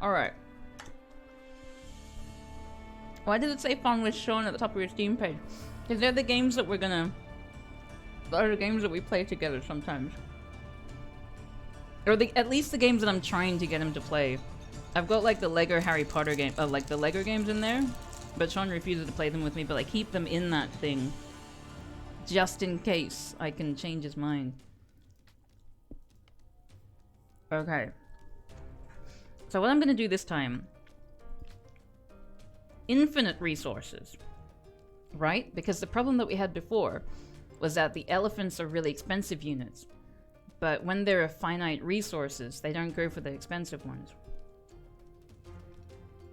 Alright. Why did it say fun was shown at the top of your Steam page? Because they're the games that we're gonna... They're the games that we play together sometimes. Or at least the games that I'm trying to get him to play. I've got like the Lego Harry Potter game, like the Lego games in there. But Sean refuses to play them with me, but I keep them in that thing. Just in case I can change his mind. Okay. So what I'm gonna do this time... Infinite resources. Right? Because the problem that we had before was that the elephants are really expensive units. But when there are finite resources, they don't go for the expensive ones.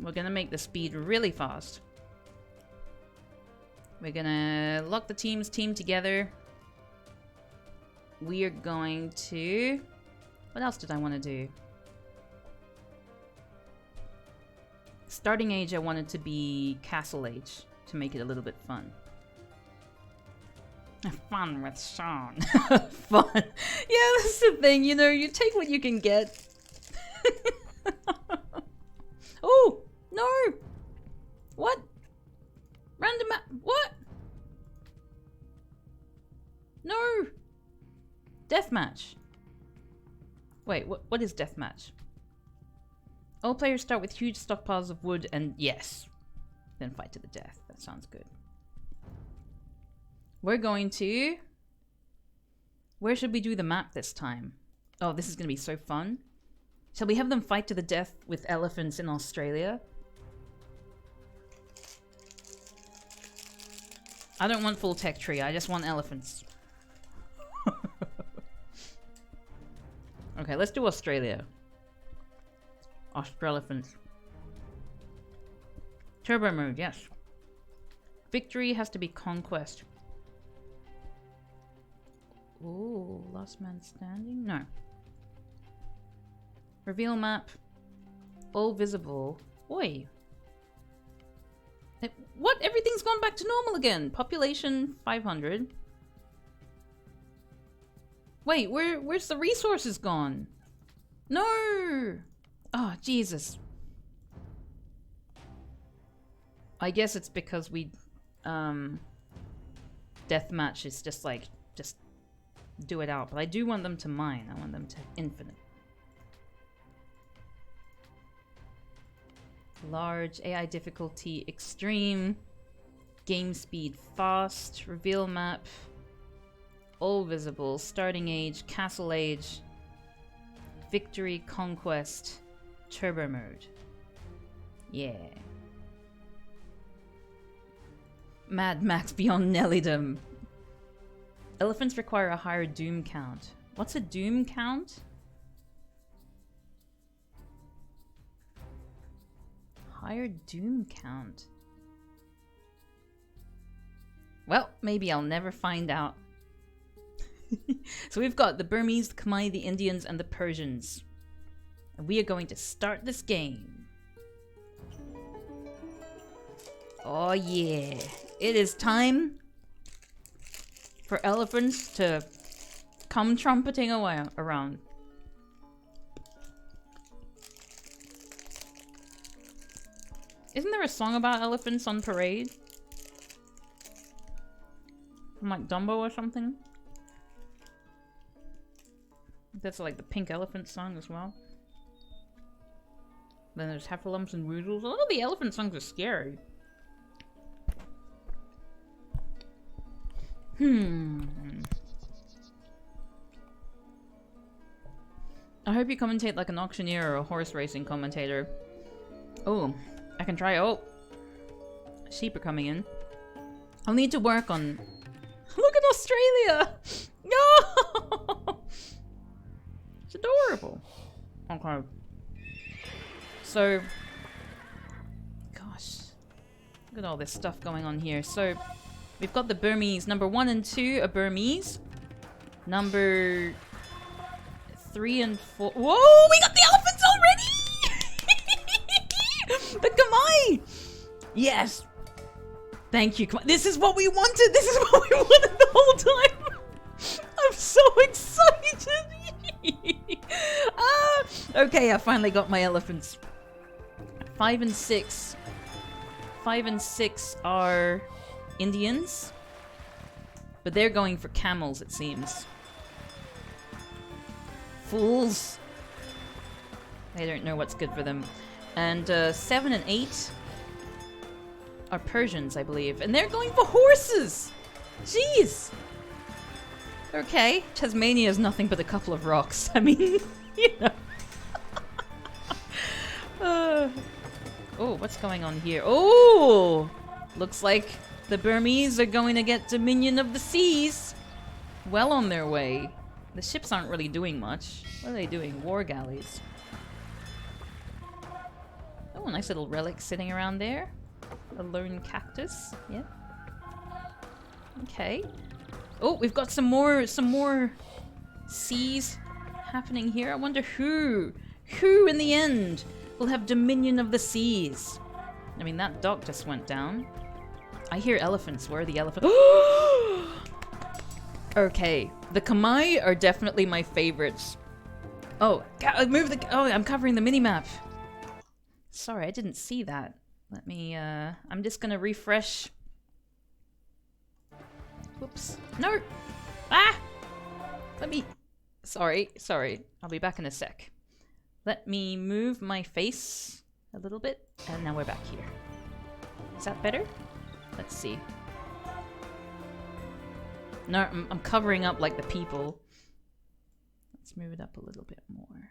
We're gonna make the speed really fast. We're gonna lock the team together. We are going to... What else did I want to do? Starting age I wanted to be castle age to make it a little bit fun. Fun with Sean. Fun. Yeah, that's the thing, you know, you take what you can get. Oh, no! What? Random what? No! Deathmatch. Wait, what is deathmatch? All players start with huge stockpiles of wood and yes. Then fight to the death. That sounds good. We're going to... Where should we do the map this time? Oh, this is going to be so fun. Shall we have them fight to the death with elephants in Australia? I don't want full tech tree, I just want elephants. Okay, let's do Australia. Australiphants. Turbo mode, yes. Victory has to be conquest. Ooh, last man standing? No. Reveal map. All visible. Oi. What? Everything's gone back to normal again. Population 500. Wait, where's the resources gone? No! Oh, Jesus. I guess it's because we... Deathmatch is just like... Just do it out. But I do want them to mine. I want them to infinite. Large. AI difficulty extreme. Game speed fast. Reveal map. All visible. Starting age. Castle age. Victory. Conquest. Turbo mode. Yeah. Mad Max beyond Nelliedom. Elephants require a higher doom count. What's a doom count? Higher doom count. Well, maybe I'll never find out. So we've got the Burmese, the Khmer, the Indians, and the Persians. And we are going to start this game. Oh yeah. It is time for elephants to come trumpeting away around. Isn't there a song about elephants on parade? From like Dumbo or something? That's like the Pink Elephant song as well. Then there's Heffalumps and Woozles. A lot of the elephant songs are scary. I hope you commentate like an auctioneer or a horse racing commentator. Oh, I can try. Oh, sheep are coming in. I'll need to work on... Look at Australia! No! It's adorable. Okay. So... Gosh. Look at all this stuff going on here. So... We've got the Burmese. Number 1 and 2 are Burmese. Number 3 and 4... Whoa! We got the elephants already! The Khmer! Yes! Thank you, Khmer. This is what we wanted! This is what we wanted the whole time! I'm so excited! Okay, I finally got my elephants. 5 and 6. 5 and 6 are Indians. But they're going for camels, it seems. Fools. They don't know what's good for them. And 7 and 8 are Persians, I believe. And they're going for horses! Jeez! Okay, Tasmania is nothing but a couple of rocks. I mean, you know. Oh, what's going on here? Oh! Looks like the Burmese are going to get Dominion of the Seas. Well on their way. The ships aren't really doing much. What are they doing? War galleys. Oh, a nice little relic sitting around there. A lone cactus. Yep. Okay. Oh, we've got some more seas happening here. I wonder who in the end will have Dominion of the Seas. I mean, that dock just went down. I hear elephants. Where are the elephants? Okay, the Khmer are definitely my favorites. Oh, move the... Oh, I'm covering the minimap. Sorry, I didn't see that. Let me, I'm just gonna refresh. Whoops. No! Ah! Let me... Sorry. I'll be back in a sec. Let me move my face a little bit, and now we're back here. Is that better? Let's see. No, I'm covering up like the people. Let's move it up a little bit more.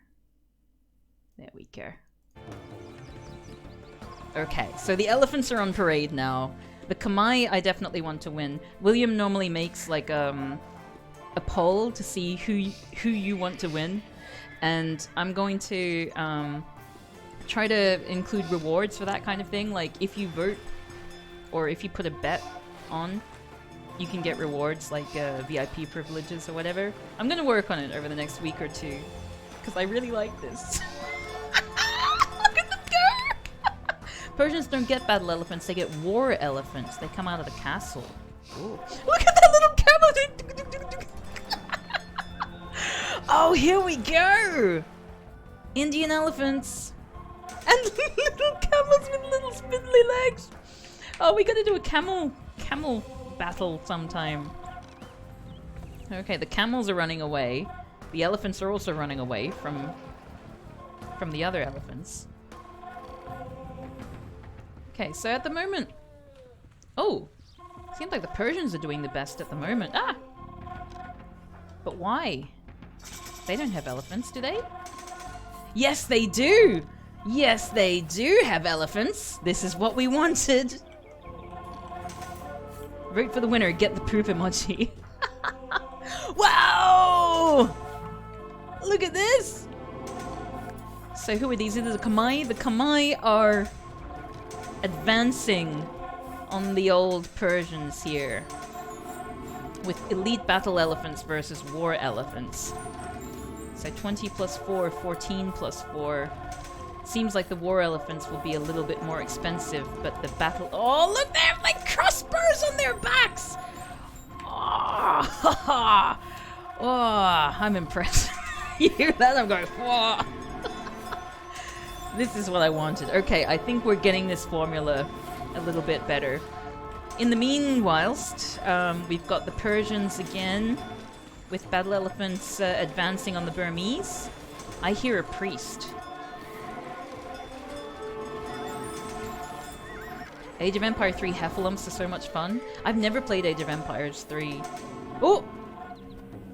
There we go. Okay, so the elephants are on parade now. The Khmer I definitely want to win. William normally makes like a poll to see who you want to win, and I'm going to try to include rewards for that kind of thing. Like if you vote or if you put a bet on, you can get rewards like VIP privileges or whatever. I'm gonna work on it over the next week or two because I really like this. Look at them go! Persians don't get battle elephants, they get war elephants. They come out of the castle. Ooh. Look at that little camel! Oh, here we go! Indian elephants! And little camels with little spindly legs! Oh, we gotta do a camel battle sometime. Okay, the camels are running away. The elephants are also running away from the other elephants. Okay, so at the moment... Oh! Seems like the Persians are doing the best at the moment. Ah! But why? They don't have elephants, do they? Yes, they do! Yes, they do have elephants! This is what we wanted! Vote for the winner, get the poop emoji. Wow! Look at this! So who are these? These are the Khmer. The Khmer are advancing on the old Persians here. With elite battle elephants versus war elephants. So 20 plus 4, 14 plus 4. Seems like the war elephants will be a little bit more expensive, but the battle... Oh, look, they have like crossbows on their backs! Oh, oh I'm impressed. You hear that? I'm going, whoa. This is what I wanted. Okay, I think we're getting this formula a little bit better. In the meanwhile, we've got the Persians again, with battle elephants advancing on the Burmese. I hear a priest. Age of Empire 3 Heffalumps are so much fun. I've never played Age of Empires 3. Oh!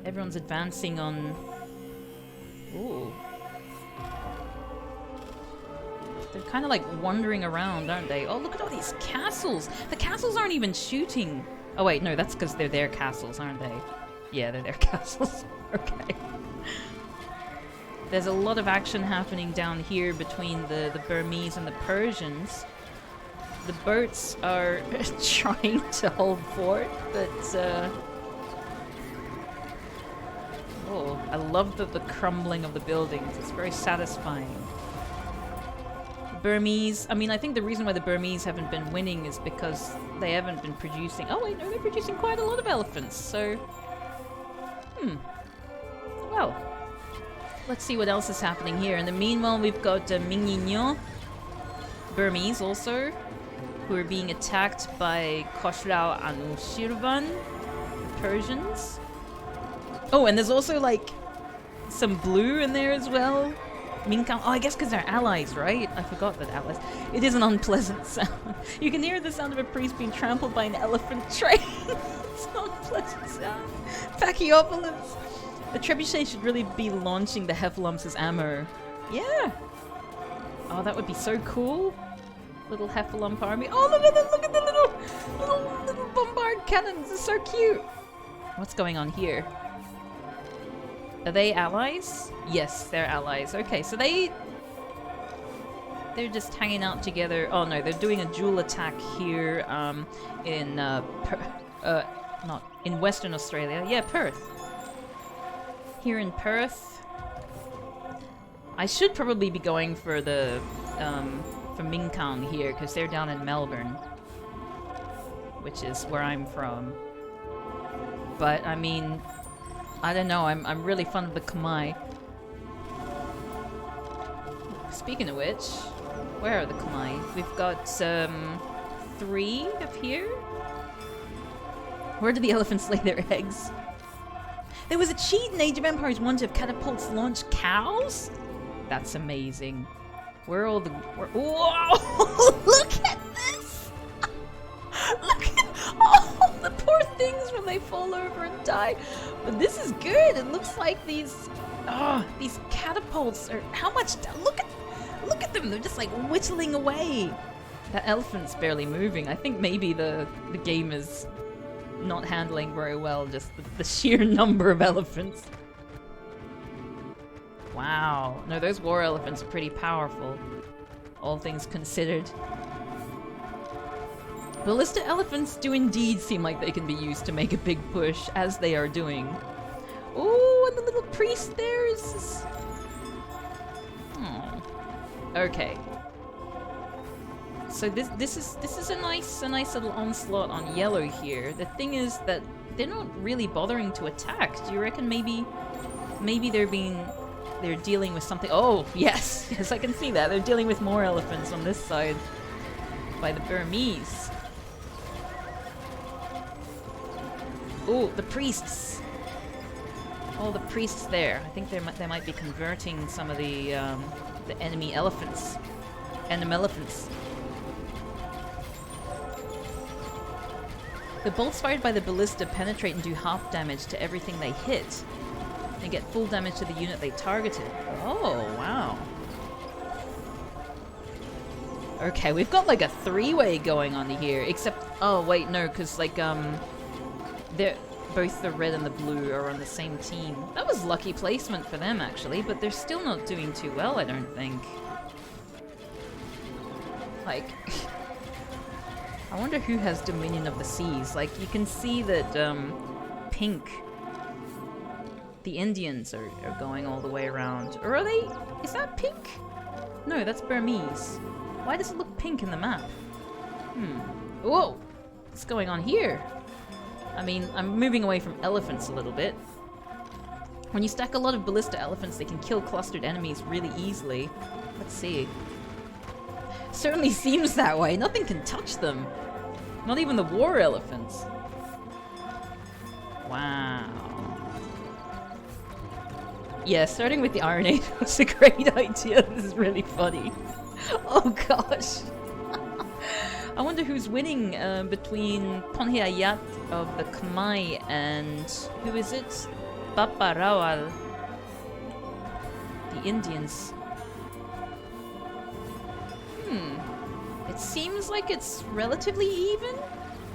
Everyone's advancing on... Ooh. They're kind of like wandering around, aren't they? Oh, look at all these castles! The castles aren't even shooting! Oh wait, no, that's because they're their castles, aren't they? Yeah, they're their castles. Okay. There's a lot of action happening down here between the Burmese and the Persians. The boats are trying to hold fort, but oh, I love the crumbling of the buildings. It's very satisfying. Burmese, I mean, I think the reason why the Burmese haven't been winning is because they haven't been producing... Oh wait, no, they're producing quite a lot of elephants, so... Well, let's see what else is happening here. In the meanwhile, we've got Mingignon Burmese also, who are being attacked by Khosrau Anushirvan, the Persians. Oh, and there's also like some blue in there as well. Minkan. Oh, I guess because they're allies, right? I forgot that allies. It is an unpleasant sound. You can hear the sound of a priest being trampled by an elephant train. It's an unpleasant sound. Pachyopolis. The trebuchet should really be launching the heffalumps as ammo. Yeah. Oh, that would be so cool. Little heffalump army. Oh, look at the little bombard cannons. It's so cute. What's going on here? Are they allies? Yes, they're allies. Okay, so they're just hanging out together. Oh no, they're doing a dual attack here in not in Western Australia. Yeah, Perth. Here in Perth. I should probably be going for the for Minkan here because they're down in Melbourne, which is where I'm from. But I mean, I don't know, I'm really fond of the Khmer. Speaking of which, where are the Khmer? We've got 3 up here. Where do the elephants lay their eggs? There was a cheat in Age of Empires 1 to have catapults launch cows? That's amazing. Where are all the... Whoa! Look at this! Look at... Oh, the poor things when they fall over and die. But this is good. It looks like these catapults are... How much... Look at them. They're just like whittling away. That elephant's barely moving. I think maybe the game is not handling very well just the sheer number of elephants. Wow. No, those war elephants are pretty powerful, all things considered. Ballista elephants do indeed seem like they can be used to make a big push, as they are doing. Oh, and the little priest there is... Oh. Okay. So this is a nice little onslaught on yellow here. The thing is that they're not really bothering to attack. Do you reckon maybe they're dealing with something? Oh, yes, I can see that. They're dealing with more elephants on this side by the Burmese. Oh, the priests. Oh, the priests there. I think they might be converting some of the enemy elephants. Enemy elephants. The bolts fired by the ballista penetrate and do half damage to everything they hit. And get full damage to the unit they targeted. Oh, wow. Okay, we've got like a 3-way going on here, except... Oh, wait, no, because like, they're... Both the red and the blue are on the same team. That was lucky placement for them, actually, but they're still not doing too well, I don't think. Like... I wonder who has Dominion of the Seas. Like, you can see that, pink... The Indians are going all the way around. Or are they... Is that pink? No, that's Burmese. Why does it look pink in the map? Whoa! What's going on here? I mean, I'm moving away from elephants a little bit. When you stack a lot of ballista elephants, they can kill clustered enemies really easily. Let's see. Certainly seems that way. Nothing can touch them. Not even the war elephants. Wow. Yeah, starting with the Iron Age was a great idea. This is really funny. Oh gosh. I wonder who's winning between Ponhiayat of the Khmer and... Who is it? Bapa Rawal. The Indians. It seems like it's relatively even.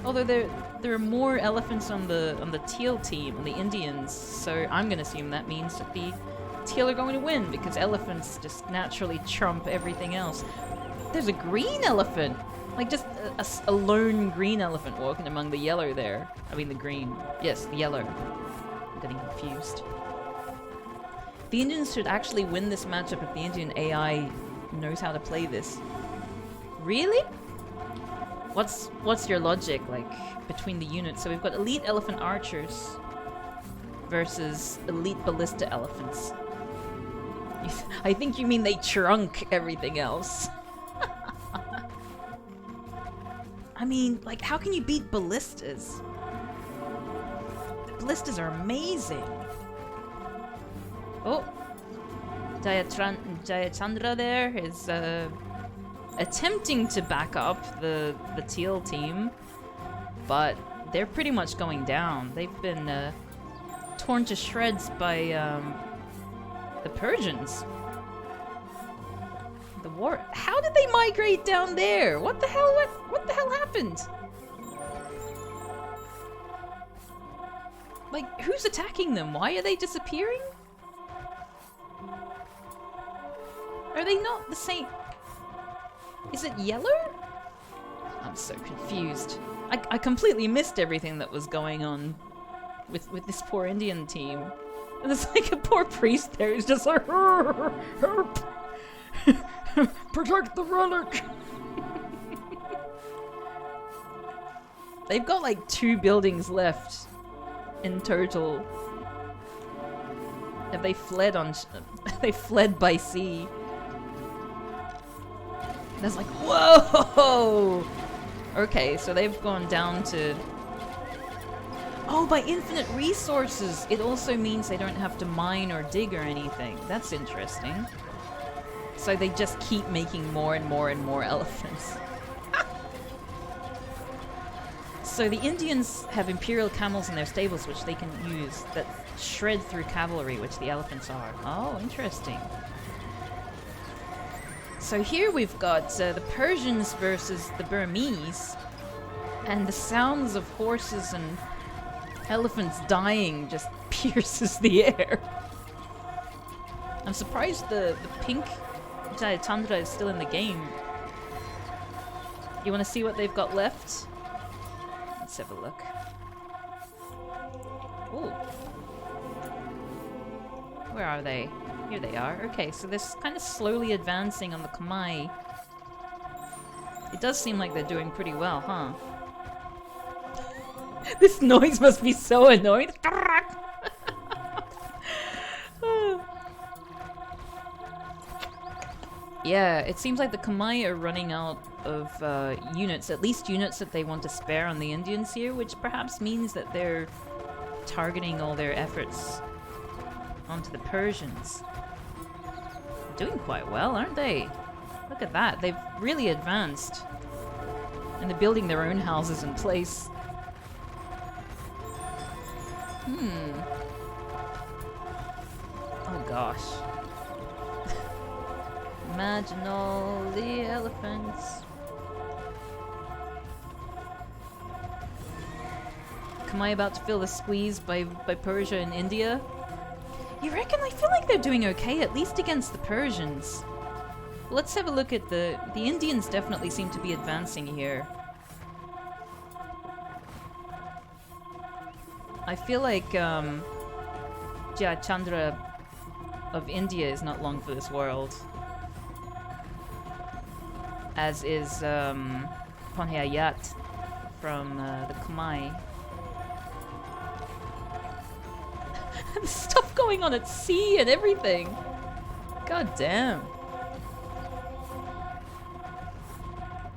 Although there are more elephants on the teal team, on the Indians, so I'm gonna assume that means that the teal are going to win because elephants just naturally trump everything else. There's a green elephant, like just a lone green elephant walking among the yellow there. I mean the green. Yes, the yellow. I'm getting confused. The Indians should actually win this matchup if the Indian AI knows how to play this. Really? What's your logic, like, between the units? So we've got elite elephant archers versus elite ballista elephants. I think you mean they trunk everything else. I mean, like, how can you beat ballistas? Ballistas are amazing. Oh, Jayachandra there is attempting to back up the teal team, but they're pretty much going down. They've been torn to shreds by the Persians. The war. How did they migrate down there? What the hell? What the hell happened? Like, who's attacking them? Why are they disappearing? Are they not the same? Is it yellow? I'm so confused. I completely missed everything that was going on with this poor Indian team. And there's like a poor priest there who's just like, help! Protect the relic! They've got like 2 buildings left in total. Have they fled on? They fled by sea. There's like, whoa! Okay, so they've gone down to... Oh, by infinite resources! It also means they don't have to mine or dig or anything. That's interesting. So they just keep making more and more and more elephants. So the Indians have imperial camels in their stables which they can use that shred through cavalry, which the elephants are. Oh, interesting. So here we've got the Persians versus the Burmese, and the sounds of horses and elephants dying just pierces the air. I'm surprised the pink Jayachandra is still in the game. You want to see what they've got left? Let's have a look. Ooh. Where are they? Here they are. Okay, so they're kind of slowly advancing on the Khmer. It does seem like they're doing pretty well, huh? This noise must be so annoying. Yeah, it seems like the Khmer are running out of units, at least units that they want to spare on the Indians here, which perhaps means that they're targeting all their efforts onto the Persians. Doing quite well, aren't they? Look at that, they've really advanced. And they're building their own houses in place. Oh gosh. Imagine all the elephants. Am I about to feel the squeeze by Persia and India? You reckon? I feel like they're doing okay, at least against the Persians. Let's have a look at the Indians definitely seem to be advancing here. I feel like Jayachandra of India is not long for this world. As is Ponhayat from the Khmer. There's stuff going on at sea and everything. God damn.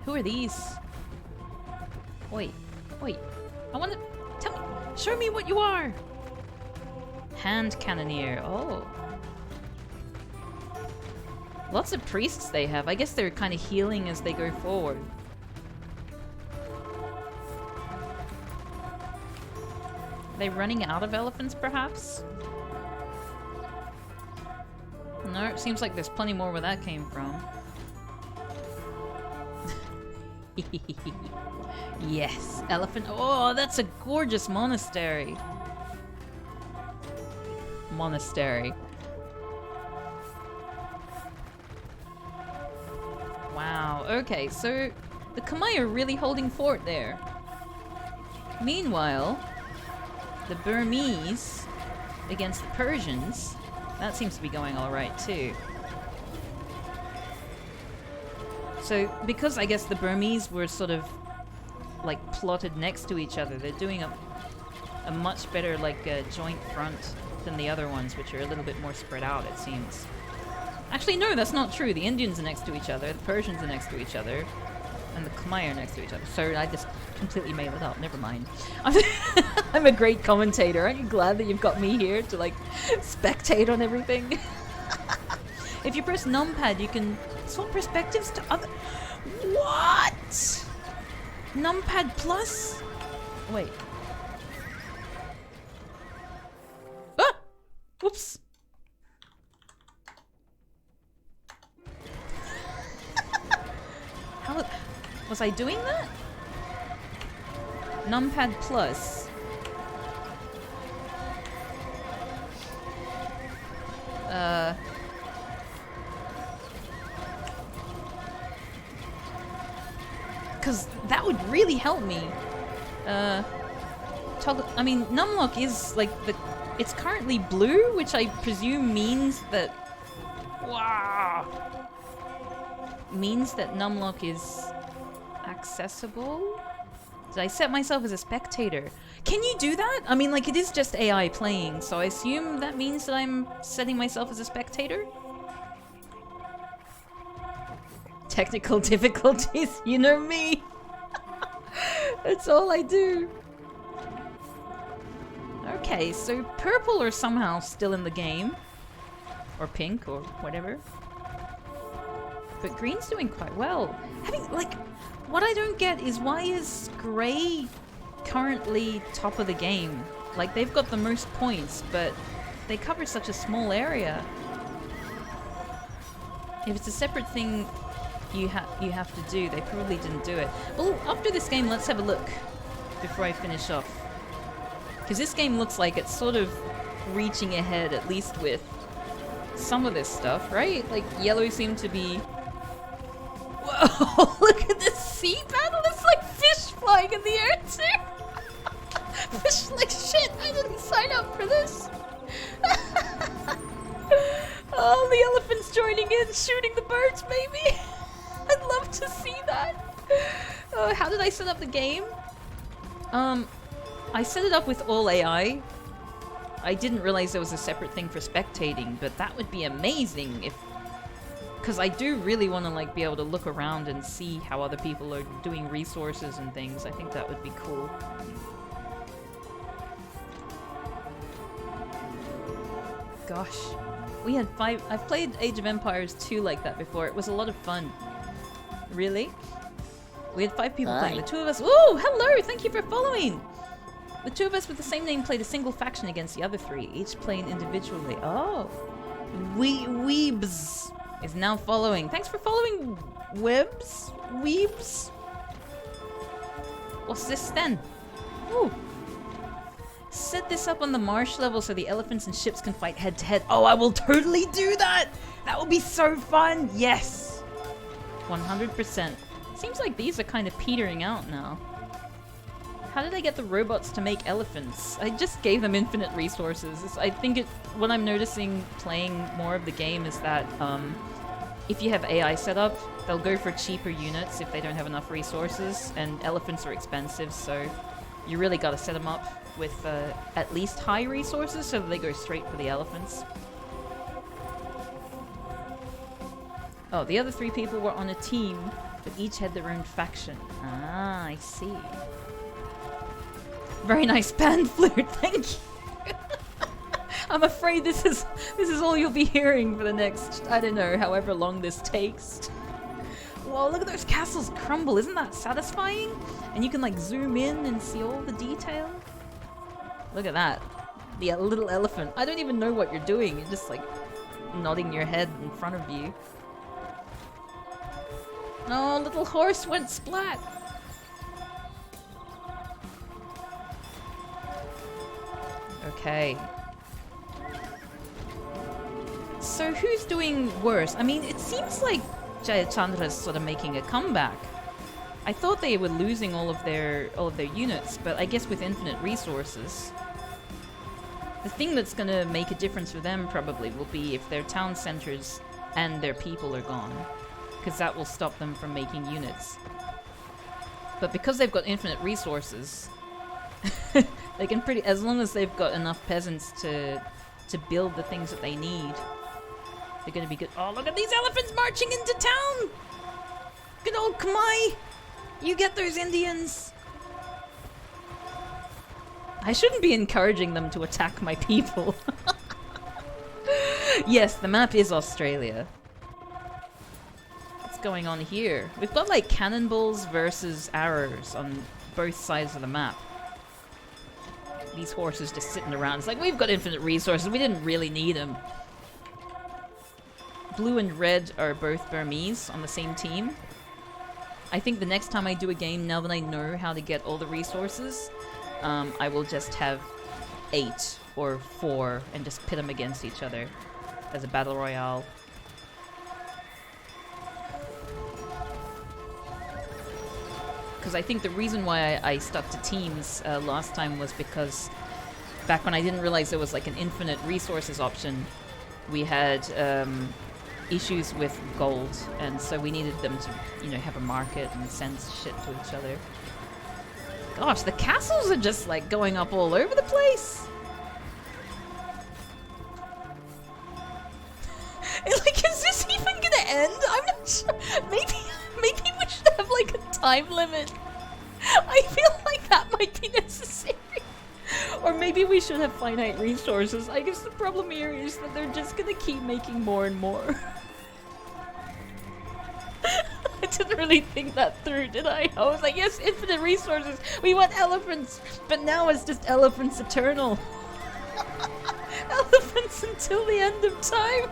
Who are these? Wait. I want to... Tell me... Show me what you are! Hand cannoneer. Oh. Lots of priests they have. I guess they're kind of healing as they go forward. Are they running out of elephants, perhaps? No, it seems like there's plenty more where that came from. Yes, elephant. Oh, that's a gorgeous monastery. Wow, okay, so the Khmer are really holding fort there. Meanwhile, the Burmese against the Persians, that seems to be going alright too. So, because I guess the Burmese were sort of like plotted next to each other, they're doing a much better like joint front than the other ones, which are a little bit more spread out, it seems. Actually, no, that's not true. The Indians are next to each other, the Persians are next to each other. and the Khmer are next to each other. So I just completely made it up. Never mind. I'm a great commentator. Aren't you glad that you've got me here to like spectate on everything? If you press numpad, you can swap perspectives to other. What? Numpad plus? Wait. Ah! Whoops. How was I doing that? Numpad plus. Because that would really help me. Toggle. I mean, numlock is like the. It's currently blue, which I presume means that. Wow. Means that numlock is accessible. Did I set myself as a spectator? Can you do that? I mean, like, it is just AI playing, so I assume that means that I'm setting myself as a spectator? Technical difficulties, you know me. That's all I do. Okay, so purple are somehow still in the game. Or pink, or whatever. But green's doing quite well. Having, like, what I don't get is why is grey currently top of the game? Like, they've got the most points, but they cover such a small area. If it's a separate thing you have to do, they probably didn't do it. Well, after this game, let's have a look before I finish off. Because this game looks like it's sort of reaching ahead, at least with some of this stuff, right? Like, yellow seemed to be... Whoa, look at this sea battle! It's like fish flying in the air, too! Fish like shit! I didn't sign up for this! Oh, the elephant's joining in, shooting the birds, maybe! I'd love to see that! How did I set up the game? I set it up with all AI. I didn't realize there was a separate thing for spectating, but that would be amazing if... Because I do really want to like be able to look around and see how other people are doing resources and things. I think that would be cool. Gosh. We had 5... I've played Age of Empires 2 like that before. It was a lot of fun. Really? We had 5 people playing. The 2 of us... Ooh, hello! Thank you for following! The 2 of us with the same name played a single faction against the other 3, each playing individually. Oh. Weebs is now following. Thanks for following, Weebs. What's this then? Ooh. Set this up on the marsh level so the elephants and ships can fight head to head. Oh, I will totally do that! That would be so fun! Yes! 100%. Seems like these are kind of petering out now. How did I get the robots to make elephants? I just gave them infinite resources. I think what I'm noticing playing more of the game is that if you have AI set up, they'll go for cheaper units if they don't have enough resources, and elephants are expensive, so you really gotta set them up with at least high resources so that they go straight for the elephants. Oh, the other 3 people were on a team, but each had their own faction. Ah, I see. Very nice pan flute, thank you. I'm afraid this is all you'll be hearing for the next, I don't know, however long this takes. Whoa, look at those castles crumble, isn't that satisfying? And you can like zoom in and see all the detail. Look at that. The little elephant. I don't even know what you're doing, you're just like nodding your head in front of you. Oh, little horse went splat. Okay. So who's doing worse? I mean, it seems like Jayachandra's sort of making a comeback. I thought they were losing all of their units, but I guess with infinite resources. The thing that's gonna make a difference for them probably will be if their town centers and their people are gone, because that will stop them from making units. But because they've got infinite resources, they can as long as they've got enough peasants to build the things that they need, they're gonna be good. Oh, look at these elephants marching into town! Good old Khmer! You get those Indians! I shouldn't be encouraging them to attack my people. Yes, the map is Australia. What's going on here? We've got like cannonballs versus arrows on both sides of the map. These horses just sitting around. It's like, we've got infinite resources. We didn't really need them. Blue and red are both Burmese on the same team. I think the next time I do a game, now that I know how to get all the resources, I will just have 8 or 4 and just pit them against each other as a battle royale. Because I think the reason why I stuck to teams last time was because back when I didn't realize there was like an infinite resources option, we had issues with gold, and so we needed them to, you know, have a market and send shit to each other. Gosh, the castles are just like going up all over the place. Like, is this even gonna end? I'm not sure. Maybe we should have like a time limit. I feel like that might be necessary. Or maybe we should have finite resources. I guess the problem here is that they're just gonna keep making more and more. I didn't really think that through, did I? I was like, yes, infinite resources. We want elephants, but now it's just elephants eternal. Elephants until the end of time.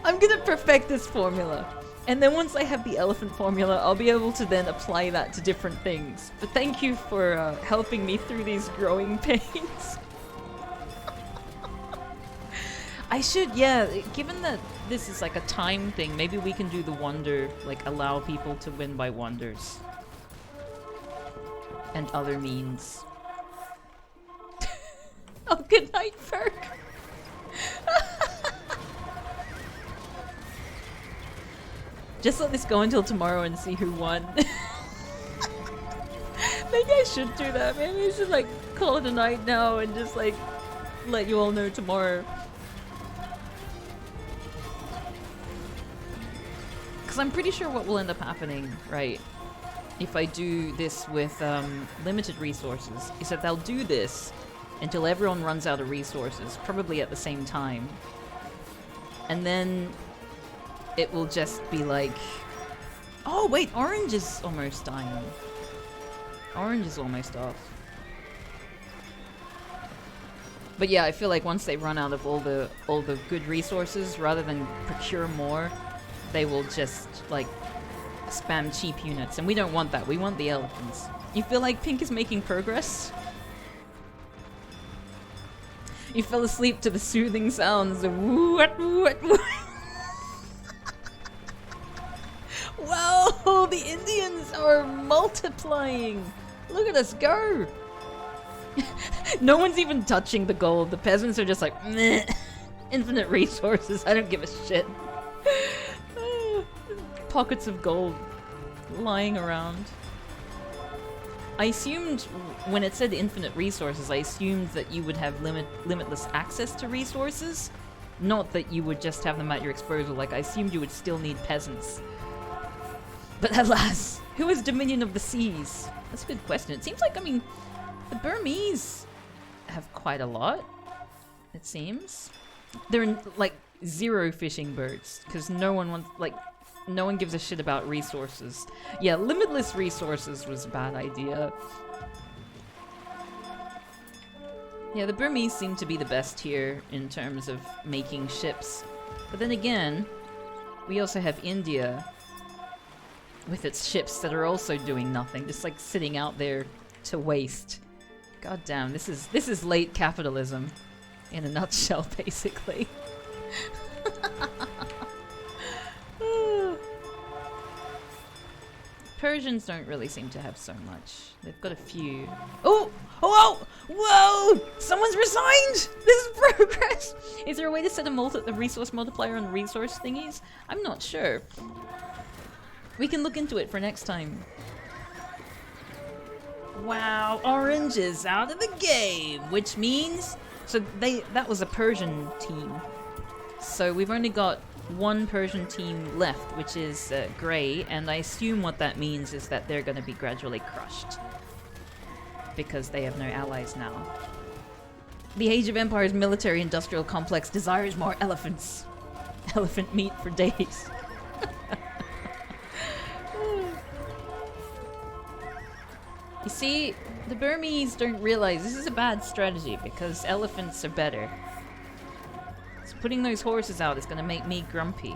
I'm gonna perfect this formula. And then once I have the elephant formula, I'll be able to then apply that to different things. But thank you for helping me through these growing pains. I should, yeah, given that this is like a time thing, maybe we can do the wonder, like allow people to win by wonders. And other means. Oh, good night, Ferg. Just let this go until tomorrow and see who won. Maybe I should do that. Maybe I should like call it a night now and just like let you all know tomorrow. Because I'm pretty sure what will end up happening, right, if I do this with limited resources, is that they'll do this until everyone runs out of resources, probably at the same time. And then it will just be like, oh wait, orange is almost dying. Orange is almost off. But yeah, I feel like once they run out of all the good resources, rather than procure more, they will just like spam cheap units, and we don't want that. We want the elephants. You feel like Pink is making progress? You fell asleep to the soothing sounds of woo-wat-woo-wat-woo. Wow, the Indians are multiplying. Look at us go. No one's even touching the gold. The peasants are just like, meh. Infinite resources. I don't give a shit. Pockets of gold lying around. I assumed when it said infinite resources, I assumed that you would have limitless access to resources, not that you would just have them at your disposal. Like, I assumed you would still need peasants. But alas, who is Dominion of the Seas? That's a good question. It seems like, I mean, the Burmese have quite a lot, it seems. They're in, like, 0 fishing birds, because no one wants, like, no one gives a shit about resources. Yeah, limitless resources was a bad idea. Yeah, the Burmese seem to be the best here in terms of making ships. But then again, we also have India with its ships that are also doing nothing, just like sitting out there to waste. God damn, this is late capitalism in a nutshell, basically. Persians don't really seem to have so much. They've got a few. Oh! Oh! Whoa! Someone's resigned! This is progress! Is there a way to set a resource multiplier on resource thingies? I'm not sure. We can look into it for next time. Wow, Orange is out of the game, which means... So that was a Persian team. So we've only got one Persian team left, which is grey, and I assume what that means is that they're going to be gradually crushed. Because they have no allies now. The Age of Empires military-industrial complex desires more elephants. Elephant meat for days. You see, the Burmese don't realize this is a bad strategy because elephants are better. So putting those horses out is going to make me grumpy.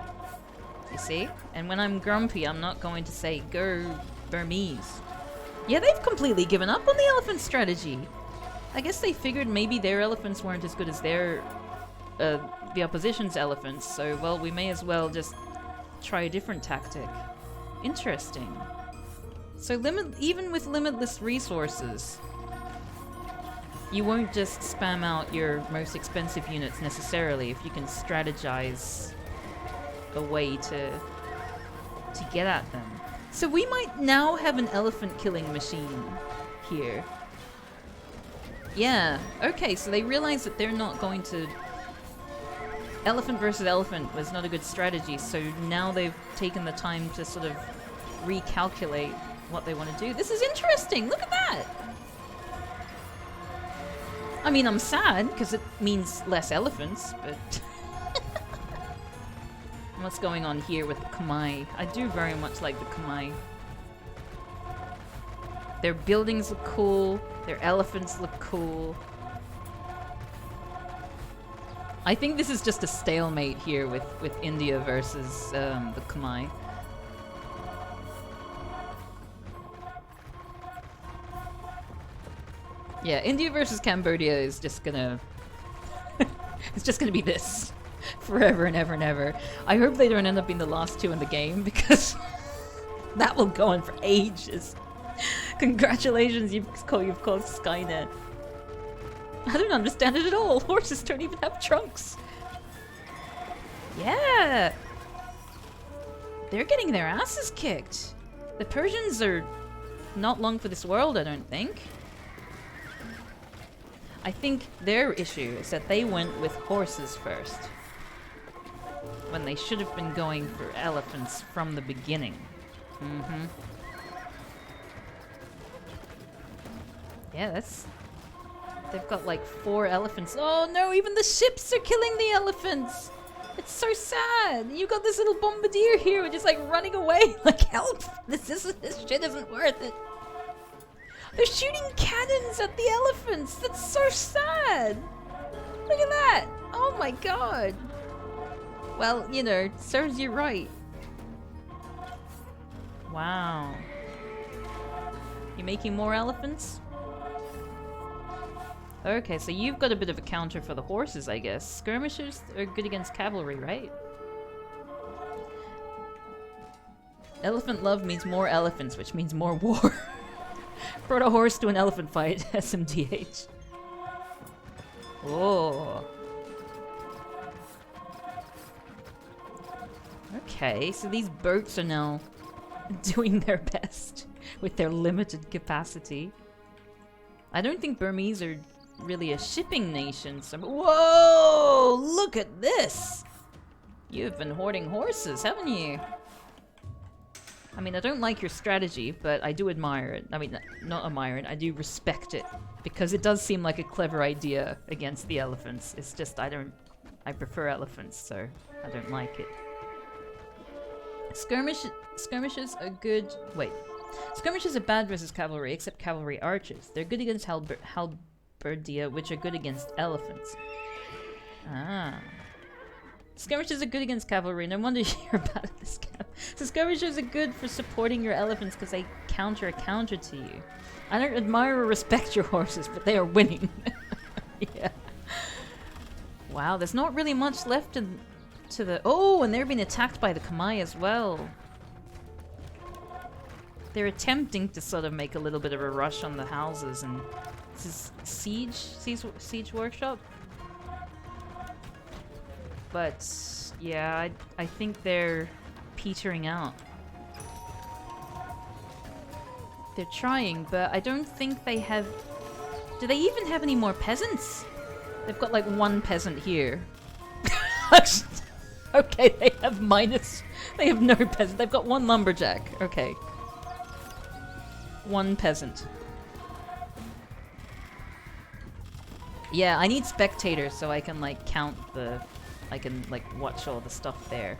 You see? And when I'm grumpy, I'm not going to say, go Burmese. Yeah, they've completely given up on the elephant strategy. I guess they figured maybe their elephants weren't as good as their, the opposition's elephants, so, well, we may as well just try a different tactic. Interesting. So even with limitless resources, you won't just spam out your most expensive units necessarily if you can strategize a way to get at them. So we might now have an elephant killing machine here. Yeah, okay, so they realize that they're not going to... Elephant versus elephant was not a good strategy, so now they've taken the time to sort of recalculate what they want to do. This is interesting, look at that! I mean, I'm sad, because it means less elephants, but... What's going on here with the Khmer? I do very much like the Khmer. Their buildings look cool, their elephants look cool. I think this is just a stalemate here with India versus the Khmer. Yeah, India versus Cambodia is just gonna... it's just gonna be this. Forever and ever and ever. I hope they don't end up being the last two in the game, because that will go on for ages. Congratulations, you've caused Skynet. I don't understand it at all. Horses don't even have trunks. Yeah! They're getting their asses kicked. The Persians are not long for this world, I don't think. I think their issue is that they went with horses first, when they should have been going for elephants from the beginning. Mm-hmm. Yeah, that's... They've got like 4 elephants. Oh no, even the ships are killing the elephants! It's so sad! You got this little bombardier here just like running away. Like, help! This shit isn't worth it. They're shooting cannons at the elephants! That's so sad! Look at that! Oh my god! Well, you know, serves you right. Wow. You making more elephants? Okay, so you've got a bit of a counter for the horses, I guess. Skirmishers are good against cavalry, right? Elephant love means more elephants, which means more war. Brought a horse to an elephant fight, SMDH. Oh. Okay, so these boats are now doing their best with their limited capacity. I don't think Burmese are really a shipping nation. So whoa! Look at this! You've been hoarding horses, haven't you? I mean, I don't like your strategy, but I do admire it. I mean, not admire it, I do respect it. Because it does seem like a clever idea against the elephants. It's just, I prefer elephants, so I don't like it. Skirmishes are good... Wait. Skirmishes are bad versus cavalry, except cavalry archers. They're good against halberdia, which are good against elephants. Ah. Skirmishes are good against cavalry. No wonder you're bad at this game. So skirmishes are good for supporting your elephants because they counter a counter to you. I don't admire or respect your horses, but they are winning. Yeah. Wow, there's not really much left to the... Oh, and they're being attacked by the Khmer as well. They're attempting to sort of make a little bit of a rush on the houses, and this is siege workshop. But yeah, I think they're petering out. They're trying, but I don't think they have... Do they even have any more peasants? They've got like 1 peasant here. Okay, they have minus... They have no peasant. They've got one lumberjack. Okay. One peasant. Yeah, I need spectators so I can, like, count the... I can, like, watch all the stuff there.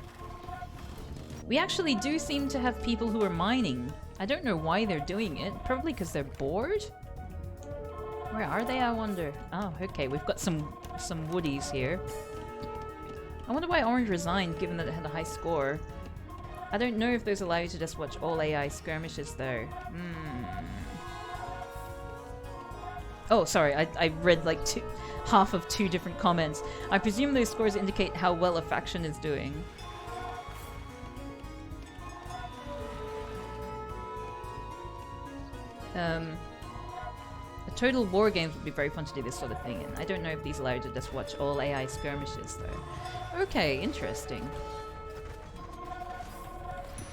We actually do seem to have people who are mining. I don't know why they're doing it. Probably because they're bored? Where are they, I wonder? Oh, okay, we've got some woodies here. I wonder why Orange resigned, given that it had a high score. I don't know if those allow you to just watch all AI skirmishes, though. Oh, sorry, I read like half of 2 different comments. I presume those scores indicate how well a faction is doing. A total war games would be very fun to do this sort of thing in. I don't know if these allow you to just watch all AI skirmishes, though. Okay, interesting.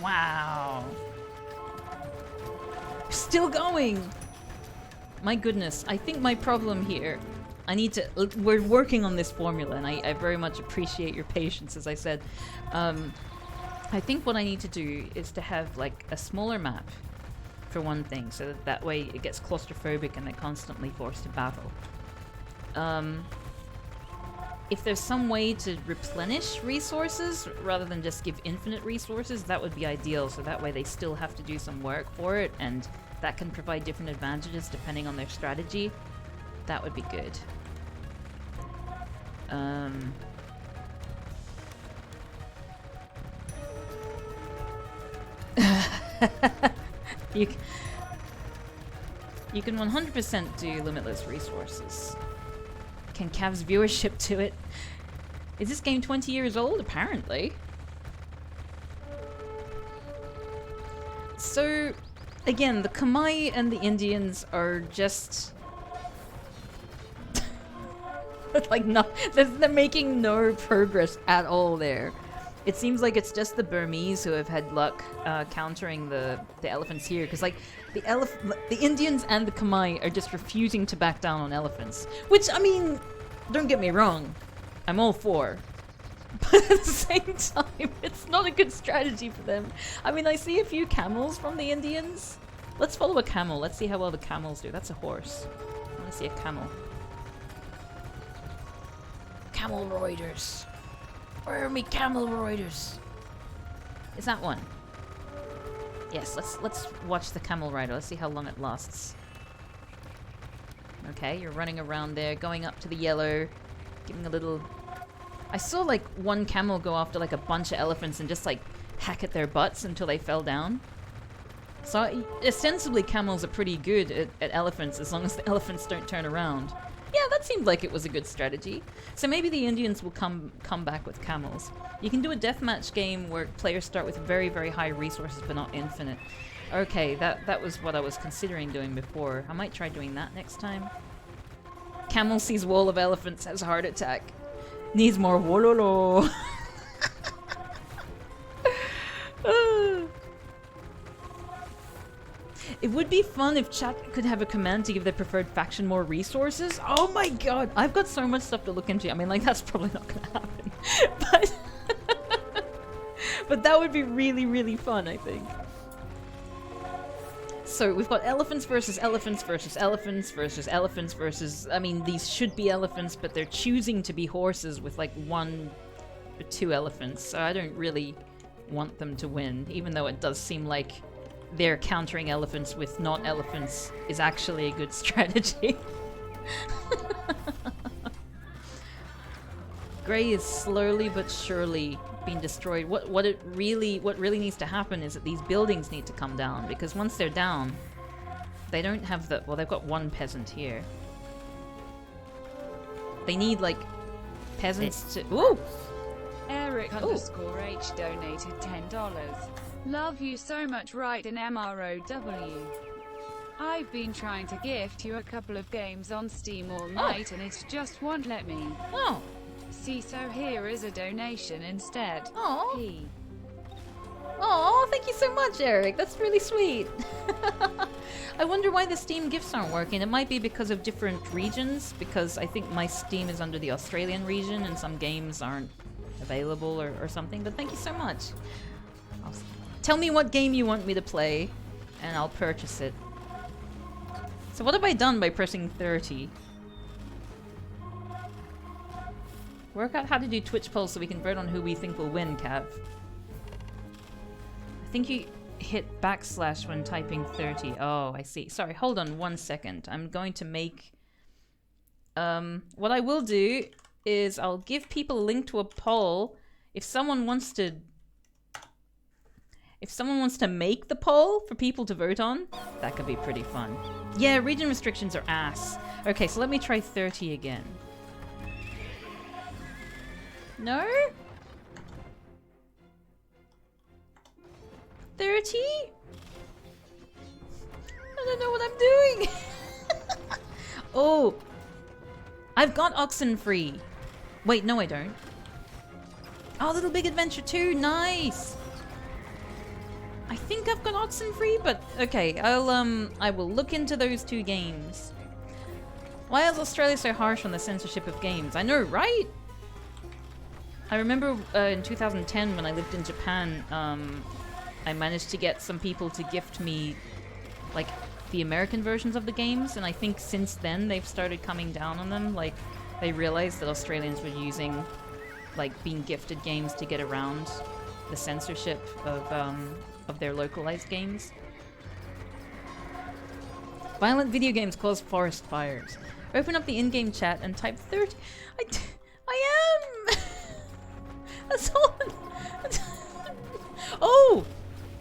Wow. Still going! My goodness, I think my problem here... we're working on this formula, and I very much appreciate your patience, as I said. I think what I need to do is to have, like, a smaller map, for one thing, so that way it gets claustrophobic and they're constantly forced to battle. If there's some way to replenish resources, rather than just give infinite resources, that would be ideal, so that way they still have to do some work for it, and that can provide different advantages depending on their strategy. That would be good. You can 100% do limitless resources. Can Cav's viewership to it? Is this game 20 years old? Apparently. So, again, the Khmer and the Indians are just... like, no, they're making no progress at all there. It seems like it's just the Burmese who have had luck countering the elephants here, because like the Indians and the Khmer are just refusing to back down on elephants. Which, I mean, don't get me wrong, I'm all for. But at the same time, it's not a good strategy for them. I mean, I see a few camels from the Indians. Let's follow a camel. Let's see how well the camels do. That's a horse. I want to see a camel. Camel riders. Where are me camel riders? Is that one? Yes, let's watch the camel rider. Let's see how long it lasts. Okay, you're running around there, going up to the yellow, giving a little... I saw like one camel go after like a bunch of elephants and just like hack at their butts until they fell down. So ostensibly camels are pretty good at elephants as long as the elephants don't turn around. Yeah, that seemed like it was a good strategy. So maybe the Indians will come back with camels. You can do a deathmatch game where players start with very, very high resources but not infinite. Okay, that was what I was considering doing before. I might try doing that next time. Camel sees wall of elephants, has heart attack. Needs more wololo. It would be fun if chat could have a command to give their preferred faction more resources. Oh my god, I've got so much stuff to look into. I mean, like, that's probably not gonna happen. But that would be really, really fun, I think. So we've got elephants versus elephants versus elephants versus elephants versus... I mean, these should be elephants, but they're choosing to be horses with like 1 or 2 elephants. So I don't really want them to win, even though it does seem like they're countering elephants with not elephants is actually a good strategy. Grey is slowly but surely being destroyed. What really needs to happen is that these buildings need to come down, because once they're down, they don't have the... Well, they've got 1 peasant here. They need, like, peasants to... Ooh! Eric_H donated $10. Love you so much, right in MROW. I've been trying to gift you a couple of games on Steam all night and it just won't let me. Oh. See, so here is a donation instead. Oh. Oh, thank you so much, Eric. That's really sweet. I wonder why the Steam gifts aren't working. It might be because of different regions, because I think my Steam is under the Australian region and some games aren't available or something, but thank you so much. Tell me what game you want me to play, and I'll purchase it. So what have I done by pressing 30? Work out how to do Twitch polls so we can vote on who we think will win, Cav. I think you hit backslash when typing 30. Oh, I see. Sorry, hold on 1 second. I'm going to make... what I will do is I'll give people a link to a poll. If someone wants to make the poll for people to vote on, that could be pretty fun. Yeah, region restrictions are ass. Okay, so let me try 30 again. No? 30? I don't know what I'm doing. Oh, I've got Oxenfree. Wait, no I don't. Oh, Little Big Adventure 2, nice. I think I've got Oxenfree, but okay, I will look into those two games. Why is Australia so harsh on the censorship of games? I know, right? I remember in 2010 when I lived in Japan, I managed to get some people to gift me like the American versions of the games, and I think since then they've started coming down on them. Like, they realized that Australians were using like being gifted games to get around the censorship of their localized games. Violent video games cause forest fires. Open up the in-game chat and type 30. I am! That's all. Oh!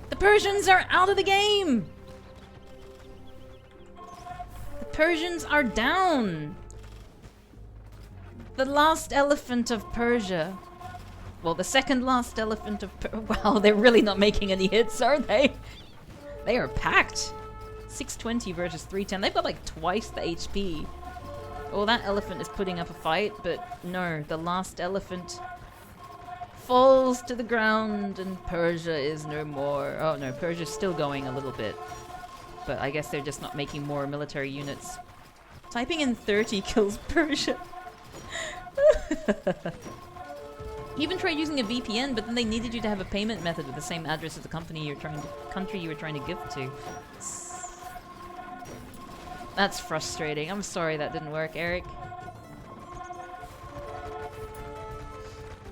The Persians are out of the game! The Persians are down! The last elephant of Persia. Well, the second last elephant of wow, they're really not making any hits, are they? They are packed. 620 versus 310. They've got like twice the HP. Oh, that elephant is putting up a fight, but no, the last elephant falls to the ground and Persia is no more. Oh no, Persia's still going a little bit. But I guess they're just not making more military units. Typing in 30 kills Persia. Even tried using a VPN, but then they needed you to have a payment method with the same address as the country you were trying to gift to. That's frustrating. I'm sorry that didn't work, Eric.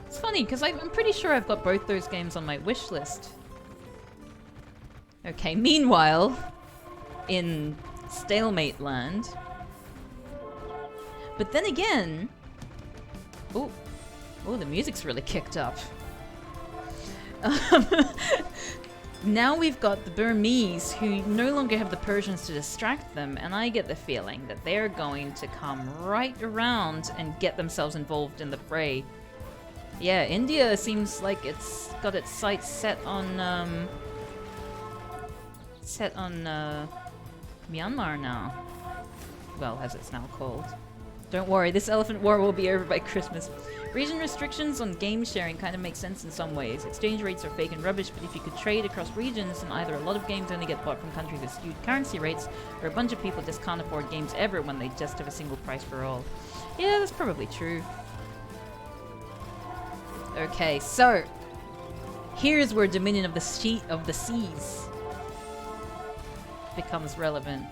It's funny, because I'm pretty sure I've got both those games on my wish list. Okay, meanwhile, in Stalemate Land. But then again... Ooh. Oh, the music's really kicked up. Now we've got the Burmese, who no longer have the Persians to distract them, and I get the feeling that they're going to come right around and get themselves involved in the fray. Yeah, India seems like it's got its sights set on Myanmar now. Well, as it's now called. Don't worry, this elephant war will be over by Christmas. Region restrictions on game sharing kind of make sense in some ways. Exchange rates are fake and rubbish, but if you could trade across regions, then either a lot of games only get bought from countries with skewed currency rates, or a bunch of people just can't afford games ever when they just have a single price for all. Yeah, that's probably true. Okay, so here's where Dominion of the Seas becomes relevant.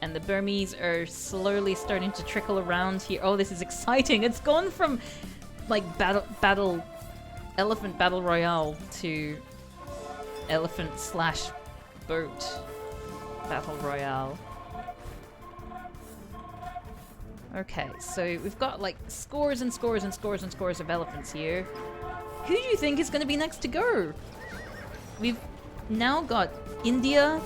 And the Burmese are slowly starting to trickle around here. Oh, this is exciting. It's gone from like elephant battle royale to elephant / boat battle royale. Okay, so we've got like scores and scores and scores and scores of elephants here. Who do you think is going to be next to go? We've now got India,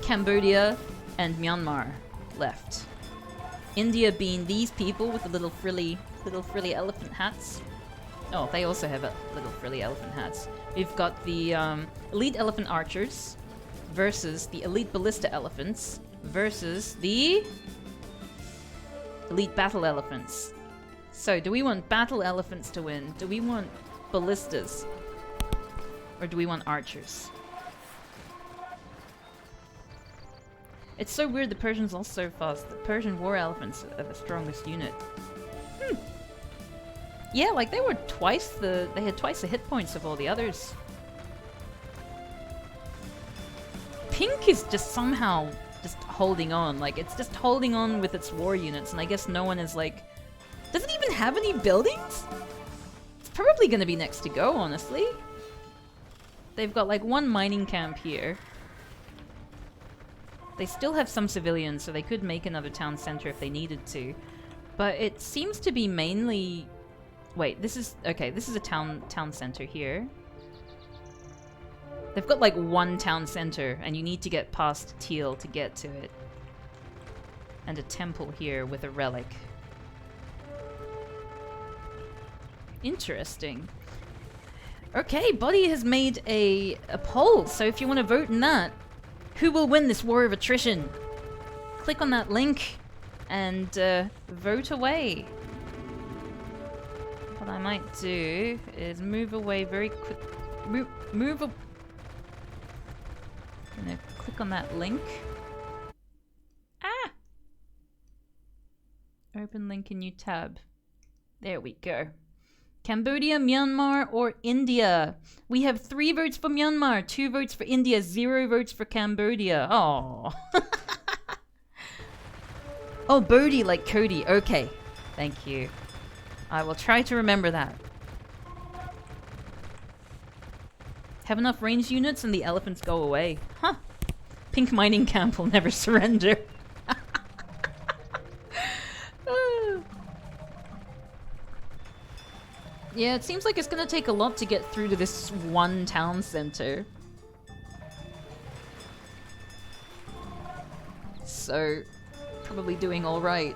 Cambodia, and Myanmar left. India being these people with the little frilly elephant hats. Oh, they also have little frilly elephant hats. We've got the elite elephant archers versus the elite ballista elephants versus the elite battle elephants. So, do we want battle elephants to win? Do we want ballistas? Or do we want archers? It's so weird the Persians are so fast. The Persian war elephants are the strongest unit. Yeah, like they were they had twice the hit points of all the others. Pink is just somehow just holding on. Like, it's just holding on with its war units, and I guess no one is like... Does it even have any buildings? It's probably gonna be next to go, honestly. They've got like one mining camp here. They still have some civilians, so they could make another town center if they needed to. But it seems to be mainly... Wait, this is... Okay, this is a town center here. They've got like one town center, and you need to get past Teal to get to it. And a temple here with a relic. Interesting. Okay, Buddy has made a poll, so if you want to vote in that, who will win this war of attrition? Click on that link and vote away. What I might do is move away very quick. I'm gonna click on that link. Ah! Open link in new tab. There we go. Cambodia, Myanmar, or India? We have 3 votes for Myanmar, 2 votes for India, 0 votes for Cambodia. Oh. Oh, Bodhi like Cody. Okay. Thank you. I will try to remember that. Have enough ranged units and the elephants go away. Huh. Pink mining camp will never surrender. Yeah, it seems like it's gonna take a lot to get through to this one town center. So, probably doing alright.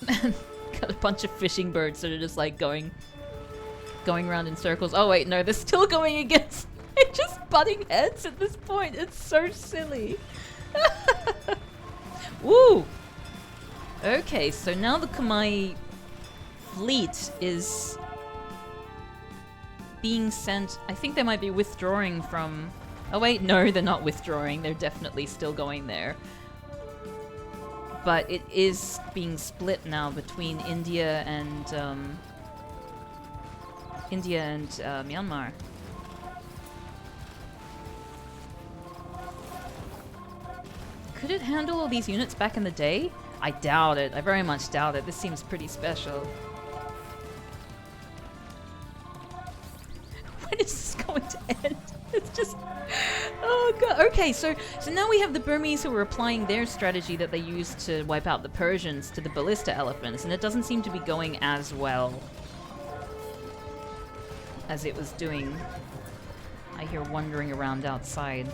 Got a bunch of fishing birds that are just like going around in circles. Oh wait, no, they're still going against... They're just butting heads at this point. It's so silly. Woo! Okay, so now the Khmer fleet is being sent... I think they might be withdrawing from... Oh wait, no, they're not withdrawing. They're definitely still going there. But it is being split now between India and Myanmar. Could it handle all these units back in the day? I doubt it. I very much doubt it. This seems pretty special. When is this going to end? It's just... Oh god. Okay, so now we have the Burmese who are applying their strategy that they used to wipe out the Persians to the ballista elephants, and it doesn't seem to be going as well as it was doing. I hear wandering around outside.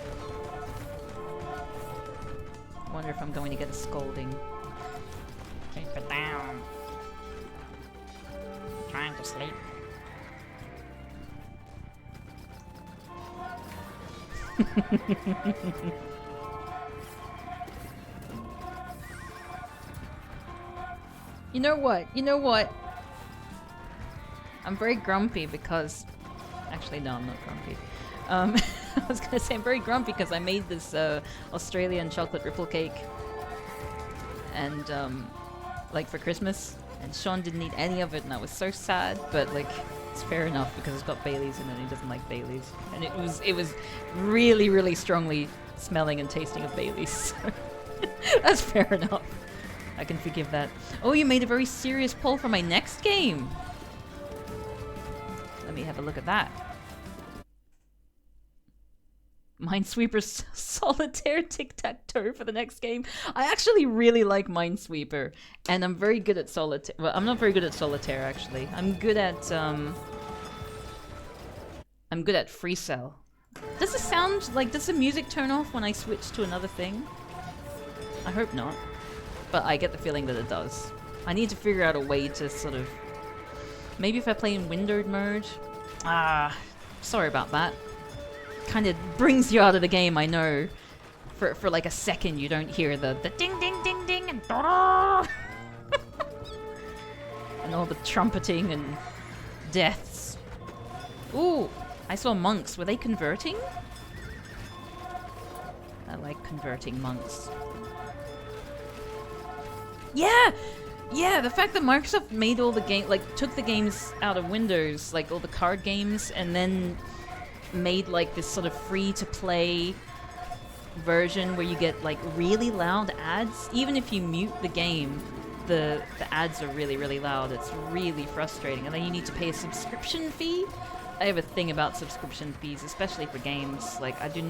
I wonder if I'm going to get a scolding. Keep it down. Trying to sleep. You know what? You know what? I'm very grumpy because... Actually, no, I'm not grumpy. I was gonna say I'm very grumpy because I made this Australian chocolate ripple cake and like for Christmas, and Sean didn't eat any of it, and I was so sad. But like, it's fair enough because it's got Baileys in it and he doesn't like Baileys, and it was really, really strongly smelling and tasting of Baileys. So that's fair enough. I can forgive that. Oh, you made a very serious poll for my next game. Let me have a look at that. Minesweeper Solitaire Tic-Tac-Toe for the next game. I actually really like Minesweeper, and I'm very good at Solitaire. Well, I'm not very good at Solitaire, actually. I'm good at Free Cell. Does it sound like... Does the music turn off when I switch to another thing? I hope not. But I get the feeling that it does. I need to figure out a way to sort of... Maybe if I play in windowed mode? Ah, sorry about that. Kind of brings you out of the game, I know. For like a second you don't hear the ding ding ding ding and and all the trumpeting and deaths. Ooh, I saw monks. Were they converting? I like converting monks. Yeah! Yeah, the fact that Microsoft made all the game, like, took the games out of Windows, like all the card games, and then made like this sort of free-to-play version where you get like really loud ads. Even if you mute the game, the ads are really, really loud. It's really frustrating. And then you need to pay a subscription fee. I have a thing about subscription fees, especially for games. Like, I don't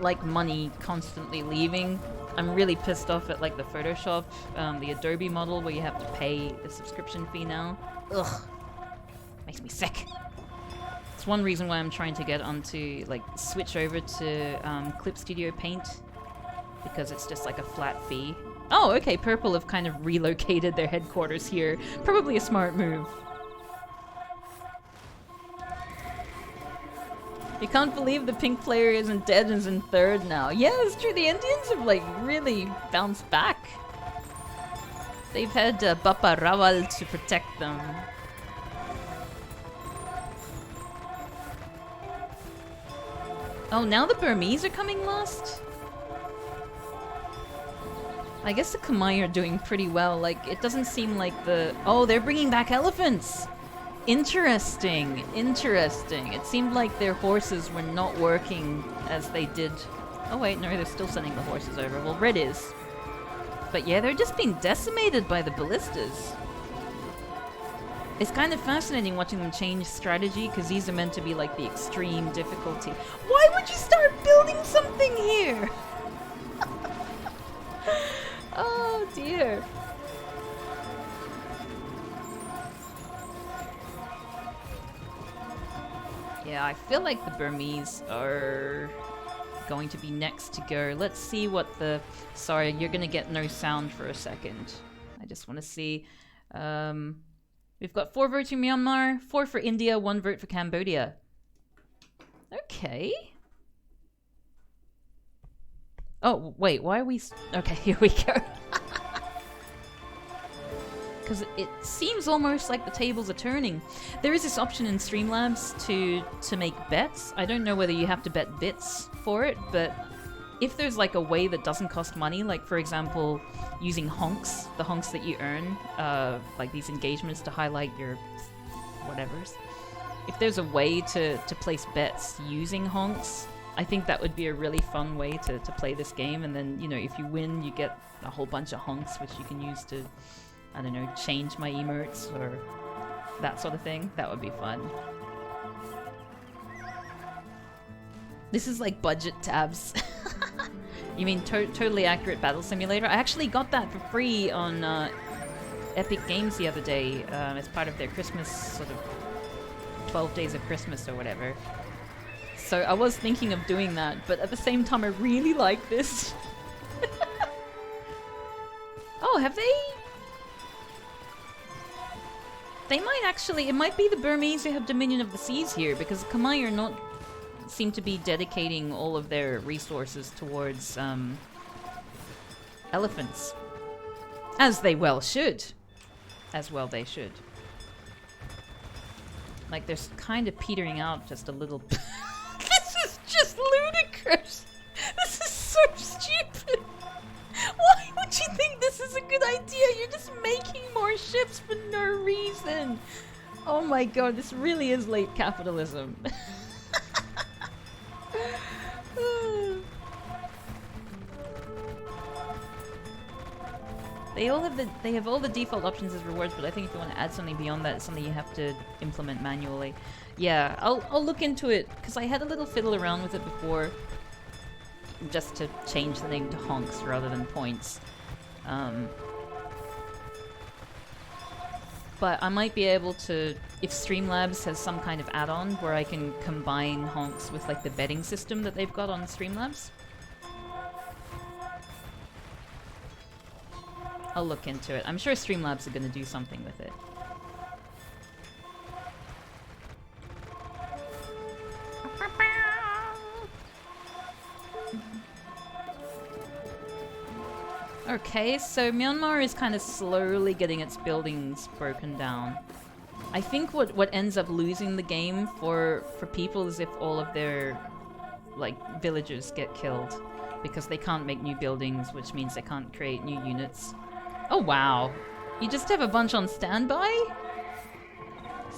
like money constantly leaving. I'm really pissed off at like the Photoshop, the Adobe model where you have to pay a subscription fee now. Ugh. Makes me sick. It's one reason why I'm trying to get onto, like, switch over to Clip Studio Paint, because it's just like a flat fee. Oh, okay, Purple have kind of relocated their headquarters here. Probably a smart move. You can't believe the pink player isn't dead and is in third now. Yeah, it's true, the Indians have, like, really bounced back. They've had Bapa Rawal to protect them. Oh, now the Burmese are coming last? I guess the Khmer are doing pretty well. Like, it doesn't seem like the... Oh, they're bringing back elephants! Interesting, interesting. It seemed like their horses were not working as they did... Oh wait, no, they're still sending the horses over. Well, Red is. But yeah, they're just being decimated by the ballistas. It's kind of fascinating watching them change strategy, because these are meant to be like the extreme difficulty. Why would you start building something here? Oh dear. Yeah, I feel like the Burmese are going to be next to go. Let's see what the... Sorry, you're gonna get no sound for a second. I just want to see... We've got 4 votes for Myanmar, 4 for India, 1 vote for Cambodia. Okay. Oh, wait, why are we... Okay, here we go. Because it seems almost like the tables are turning. There is this option in Streamlabs to make bets. I don't know whether you have to bet bits for it, but if there's like a way that doesn't cost money, like for example, using honks, the honks that you earn, like these engagements to highlight your whatevers. If there's a way to place bets using honks, I think that would be a really fun way to play this game. And then, you know, if you win, you get a whole bunch of honks, which you can use to, I don't know, change my emotes or that sort of thing. That would be fun. This is like budget tabs. You mean Totally Accurate Battle Simulator? I actually got that for free on Epic Games the other day as part of their Christmas sort of 12 Days of Christmas or whatever. So I was thinking of doing that, but at the same time I really like this. Oh, have they? They might actually, it might be the Burmese who have Dominion of the Seas here, because the Khmer are not seem to be dedicating all of their resources towards elephants. As they well should. As well they should. Like, they're kind of petering out just a little. This is just ludicrous! This is so stupid! Why would you think this is a good idea? You're just making more ships for no reason! Oh my god, this really is late capitalism. They have all the default options as rewards, but I think if you want to add something beyond that, it's something you have to implement manually. Yeah, I'll look into it, because I had a little fiddle around with it before, just to change the name to honks rather than points. But I might be able to, if Streamlabs has some kind of add-on where I can combine honks with like the betting system that they've got on Streamlabs. I'll look into it. I'm sure Streamlabs are going to do something with it. Okay, so Myanmar is kind of slowly getting its buildings broken down. I think what ends up losing the game for people is if all of their like villagers get killed. because they can't make new buildings, which means they can't create new units. Oh wow, you just have a bunch on standby?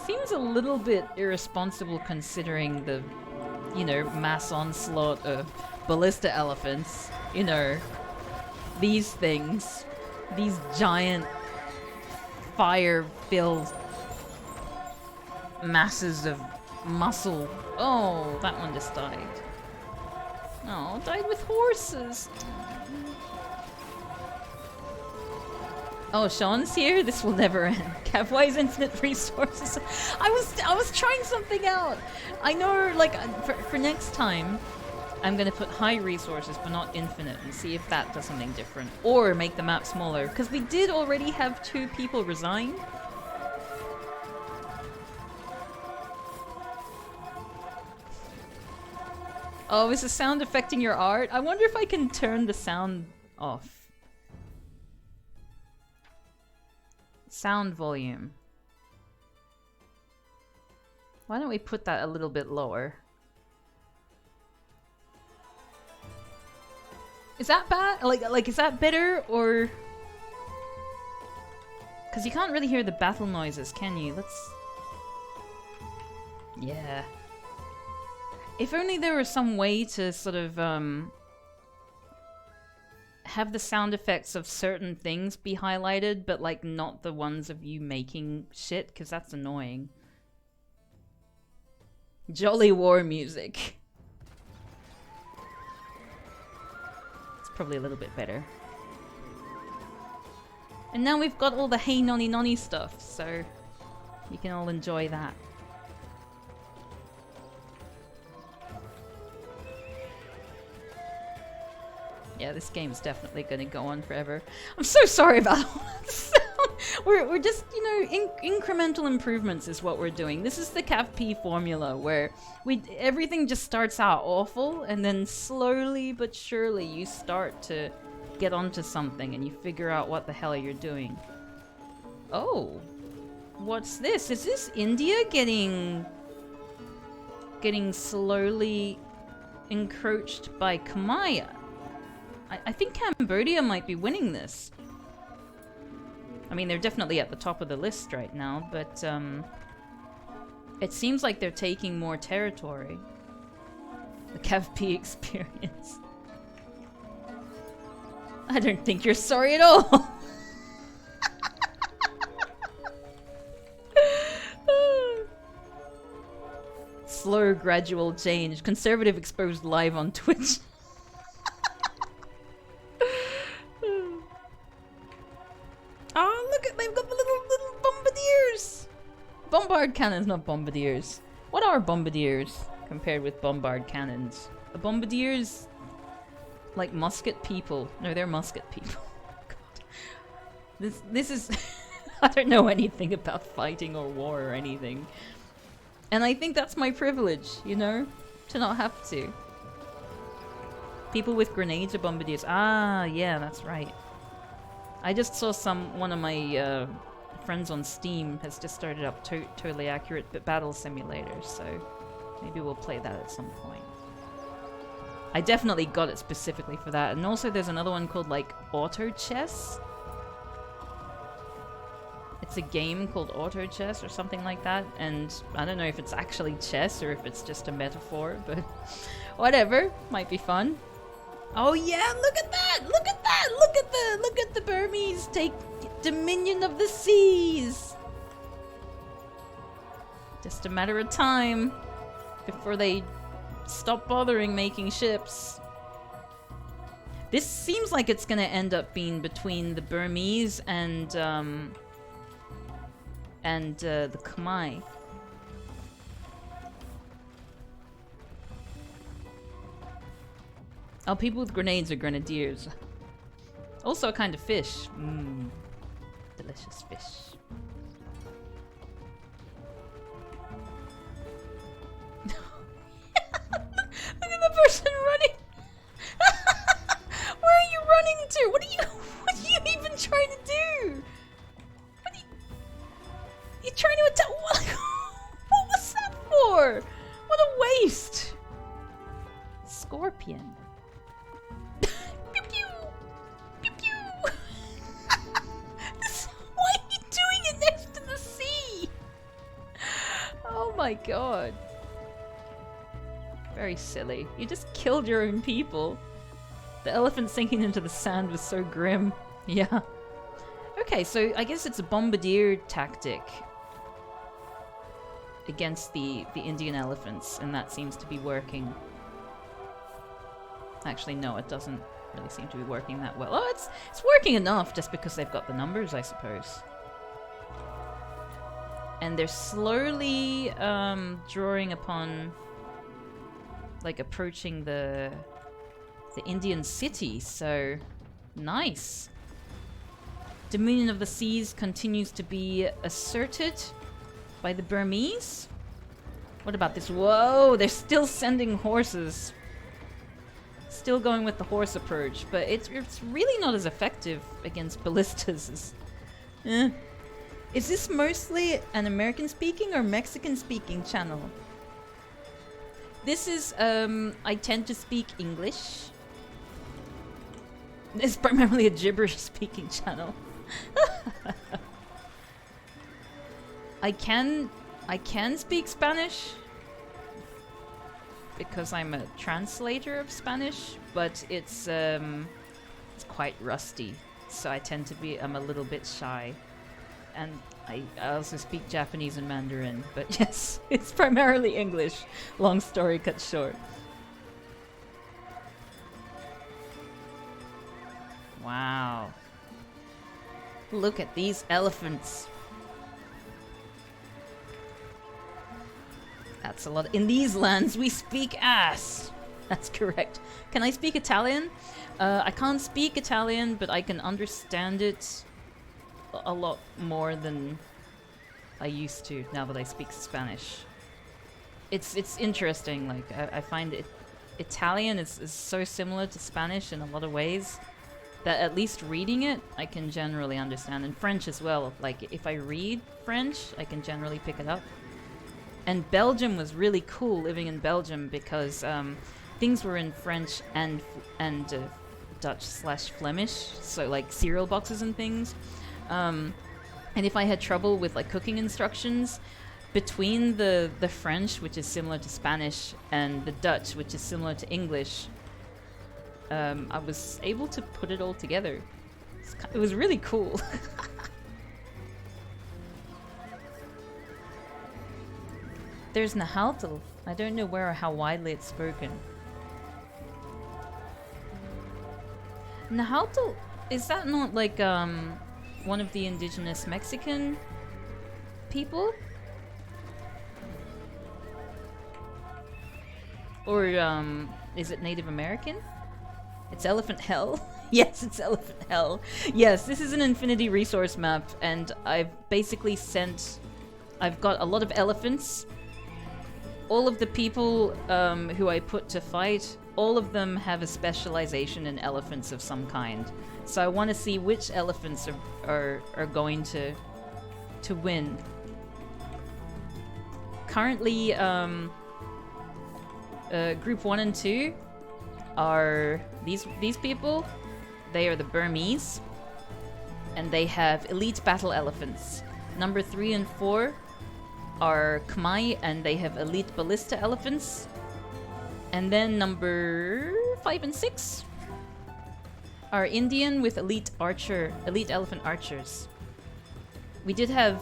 Seems a little bit irresponsible considering the, you know, mass onslaught of ballista elephants. You know, these things, these giant fire-filled masses of muscle. Oh, that one just died. Oh, died with horses. Oh, Sean's here? This will never end. Cavwise infinite resources. I was trying something out. I know, like, for next time, I'm gonna put high resources, but not infinite, and see if that does something different. Or make the map smaller, because we did already have 2 people resign. Oh, is the sound affecting your art? I wonder if I can turn the sound off. Sound volume. Why don't we put that a little bit lower? Is that bad? Like is that better, or... Because you can't really hear the battle noises, can you? Let's... Yeah. If only there was some way to sort of, have the sound effects of certain things be highlighted, but like not the ones of you making shit, because that's annoying. Jolly war music. It's probably a little bit better. And now we've got all the hey nonny nonny stuff, so you can all enjoy that. Yeah, this game's definitely gonna go on forever. I'm so sorry about all that sound. We're just, you know, incremental improvements is what we're doing. This is the CavP formula where everything just starts out awful, and then slowly but surely you start to get onto something and you figure out what the hell you're doing. Oh, what's this? Is this India getting slowly encroached by Khmer? I think Cambodia might be winning this. I mean, they're definitely at the top of the list right now, but it seems like they're taking more territory. The CavP experience. I don't think you're sorry at all. Slow, gradual change. Conservative exposed live on Twitch. Oh, look at, they've got the little bombardiers! Bombard cannons, not bombardiers. What are bombardiers compared with bombard cannons? Are bombardiers like musket people? No, they're musket people. God. This is... I don't know anything about fighting or war or anything. And I think that's my privilege, you know? To not have to. People with grenades are bombardiers. Ah, yeah, that's right. I just saw one of my friends on Steam has just started up Totally Accurate but Battle Simulator, so maybe we'll play that at some point. I definitely got it specifically for that, and also there's another one called like Auto Chess. It's a game called Auto Chess or something like that, and I don't know if it's actually chess or if it's just a metaphor, but whatever, might be fun. Oh yeah, look at that! Look at that! Look at the Burmese take dominion of the seas! Just a matter of time before they stop bothering making ships. This seems like it's gonna end up being between the Burmese and the Khmer. Oh, people with grenades are grenadiers. Also a kind of fish. Mmm. Delicious fish. Look at the person running! Where are you running to? What are you even trying to do? What are you trying to attack? What was that for? What a waste! Scorpion. my god. Very silly. You just killed your own people. The elephant sinking into the sand was so grim. Yeah. Okay, so I guess it's a bombardier tactic against the Indian elephants, and that seems to be working. Actually, no, it doesn't really seem to be working that well. Oh, it's working enough just because they've got the numbers, I suppose. And they're slowly drawing upon, like, approaching the Indian city, so nice. Dominion of the seas continues to be asserted by the Burmese. What about this? Whoa, they're still sending horses. Still going with the horse approach, but it's really not as effective against ballistas as... Is this mostly an American-speaking or Mexican-speaking channel? This is, I tend to speak English. It's primarily a gibberish-speaking channel. I can speak Spanish because I'm a translator of Spanish, but it's quite rusty, so I tend to be I'm a little bit shy, and I also speak Japanese and Mandarin. But yes, it's primarily English. Long story cut short. Wow. Look at these elephants. That's a lot. In these lands, we speak ass. That's correct. Can I speak Italian? I can't speak Italian, but I can understand it a lot more than I used to now that I speak Spanish. It's interesting. Like I find Italian is so similar to Spanish in a lot of ways that at least reading it, I can generally understand. And French as well. Like if I read French, I can generally pick it up. And Belgium was really cool living in Belgium because things were in French and Dutch/Flemish, so like cereal boxes and things. And if I had trouble with like cooking instructions, between the French, which is similar to Spanish, and the Dutch, which is similar to English, I was able to put it all together. It was really cool. There's Nahaltal. I don't know where or how widely it's spoken. Nahaltal, is that not like one of the indigenous Mexican people? Or is it Native American? It's Elephant Hell. Yes, it's Elephant Hell. Yes, this is an infinity resource map, and I've basically I've got a lot of elephants. All of the people who I put to fight, all of them have a specialization in elephants of some kind. So I want to see which elephants are going to win. Currently, Group 1 and 2 are these people. They are the Burmese, and they have elite battle elephants. Number 3 and 4 are Khmer, and they have elite ballista elephants. And then number 5 and 6 are Indian with elite elephant archers. We did have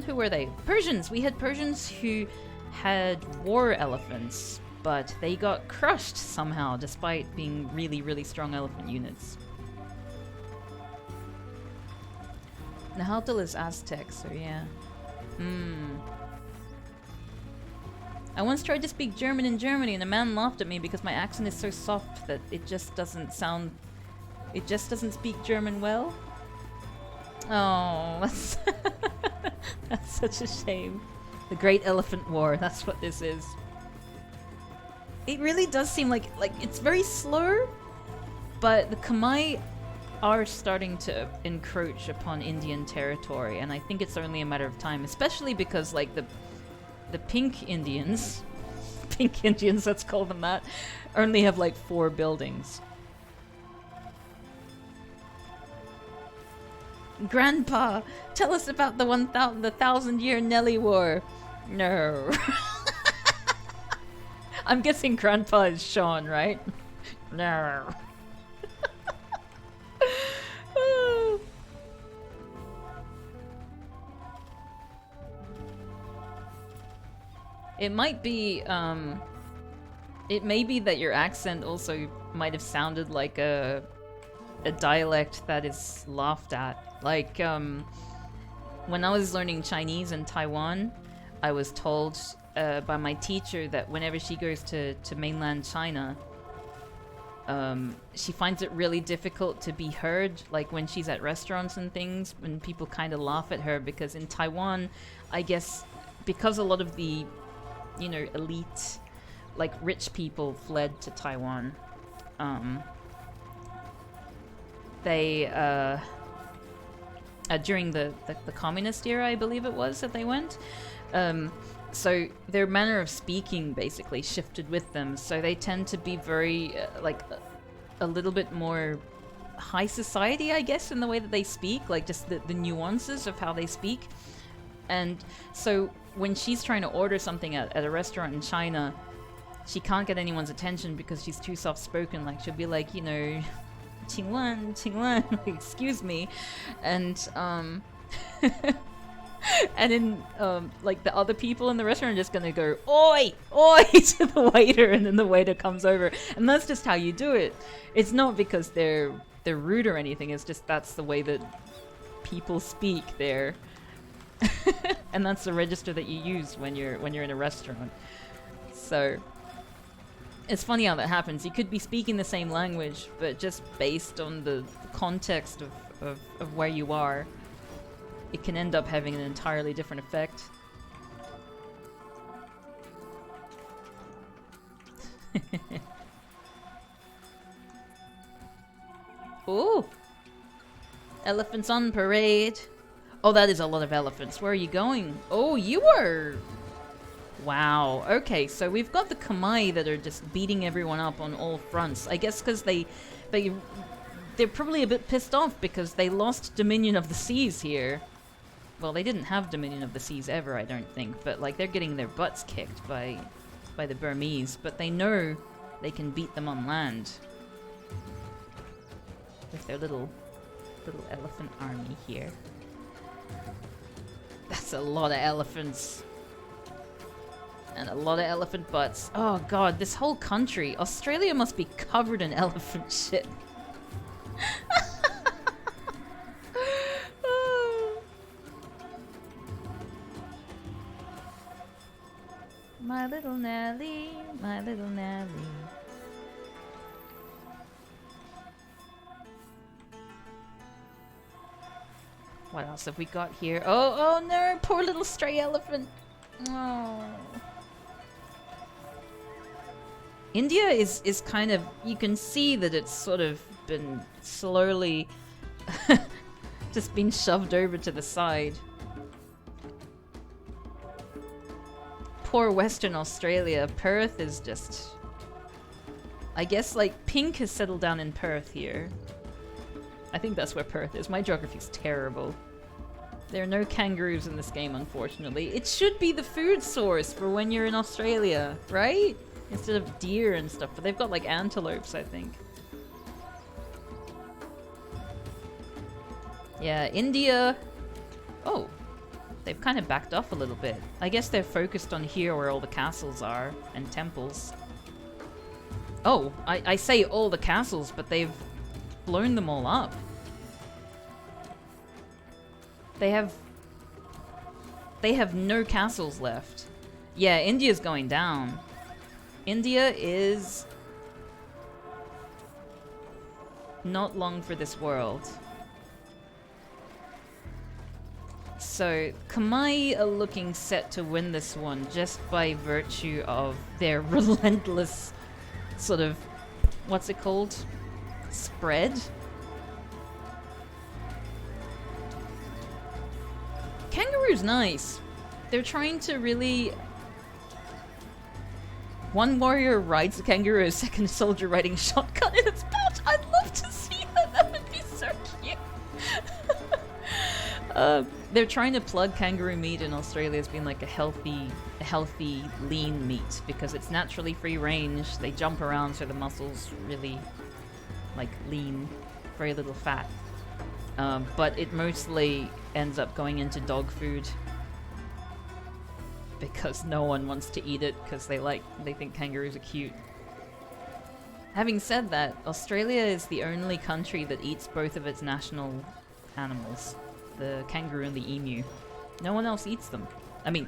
who were they? Persians. We had Persians who had war elephants, but they got crushed somehow despite being really, really strong elephant units. Nahaltal is Aztec, so yeah. I once tried to speak German in Germany, and a man laughed at me because my accent is so soft that it just doesn't speak German well. Oh, that's such a shame. The Great Elephant War, that's what this is. It really does seem like it's very slow, but the Khmer are starting to encroach upon Indian territory, and I think it's only a matter of time, especially because like the pink Indians, let's call them that, only have like 4 buildings. Grandpa, tell us about the 1,000-year Nelly War. No. I'm guessing Grandpa is Sean, right? No. It might be, it may be that your accent also might have sounded like a dialect that is laughed at. Like, when I was learning Chinese in Taiwan, I was told by my teacher that whenever she goes to mainland China, she finds it really difficult to be heard, like when she's at restaurants and things, when people kind of laugh at her, because in Taiwan, I guess, because a lot of the, you know, elite, like rich people fled to Taiwan, they, during the communist era, I believe it was, that they went, so their manner of speaking basically shifted with them, so they tend to be very, like, a little bit more high society, I guess, in the way that they speak, like just the nuances of how they speak. And so when she's trying to order something at a restaurant in China, she can't get anyone's attention because she's too soft-spoken. Like, she'll be like, you know, 请问, excuse me, and and then like the other people in the restaurant are just gonna go oi oi to the waiter, and then the waiter comes over, and that's just how you do it. It's not because they're rude or anything, it's just that's the way that people speak there. And that's the register that you use when you're in a restaurant. So it's funny how that happens. You could be speaking the same language, but just based on the context of where you are, it can end up having an entirely different effect. Ooh! Elephants on parade! Oh, that is a lot of elephants. Where are you going? Oh, you are... Wow. Okay, so we've got the Khmer that are just beating everyone up on all fronts. I guess because they're probably a bit pissed off because they lost Dominion of the Seas here. Well, they didn't have Dominion of the Seas ever, I don't think, but like they're getting their butts kicked by the Burmese, but they know they can beat them on land with their little elephant army here. That's a lot of elephants. And a lot of elephant butts. Oh god, this whole country, Australia must be covered in elephant shit. My little Nellie, my little Nellie. What else have we got here? Oh no, poor little stray elephant. Oh. India is kind of, you can see that it's sort of been slowly just been shoved over to the side. Poor Western Australia. Perth is just... I guess, like, pink has settled down in Perth here. I think that's where Perth is. My geography's terrible. There are no kangaroos in this game, unfortunately. It should be the food source for when you're in Australia, right? Instead of deer and stuff, but they've got, like, antelopes, I think. Yeah, India... Oh. They've kind of backed off a little bit. I guess they're focused on here where all the castles are, and temples. Oh, I say all the castles, but they've blown them all up. They have no castles left. Yeah, India's going down. India is not long for this world. So, Khmer are looking set to win this one just by virtue of their relentless sort of, what's it called? Spread? Kangaroo's nice. They're trying to really... One warrior rides a kangaroo, a second soldier riding shotgun in its pouch. I'd love to see that. That would be so cute. They're trying to plug kangaroo meat in Australia as being like a healthy, lean meat because it's naturally free range. They jump around, so the muscles really like lean, very little fat. But it mostly ends up going into dog food because no one wants to eat it because they think kangaroos are cute. Having said that, Australia is the only country that eats both of its national animals, the kangaroo and the emu. No one else eats them. I mean,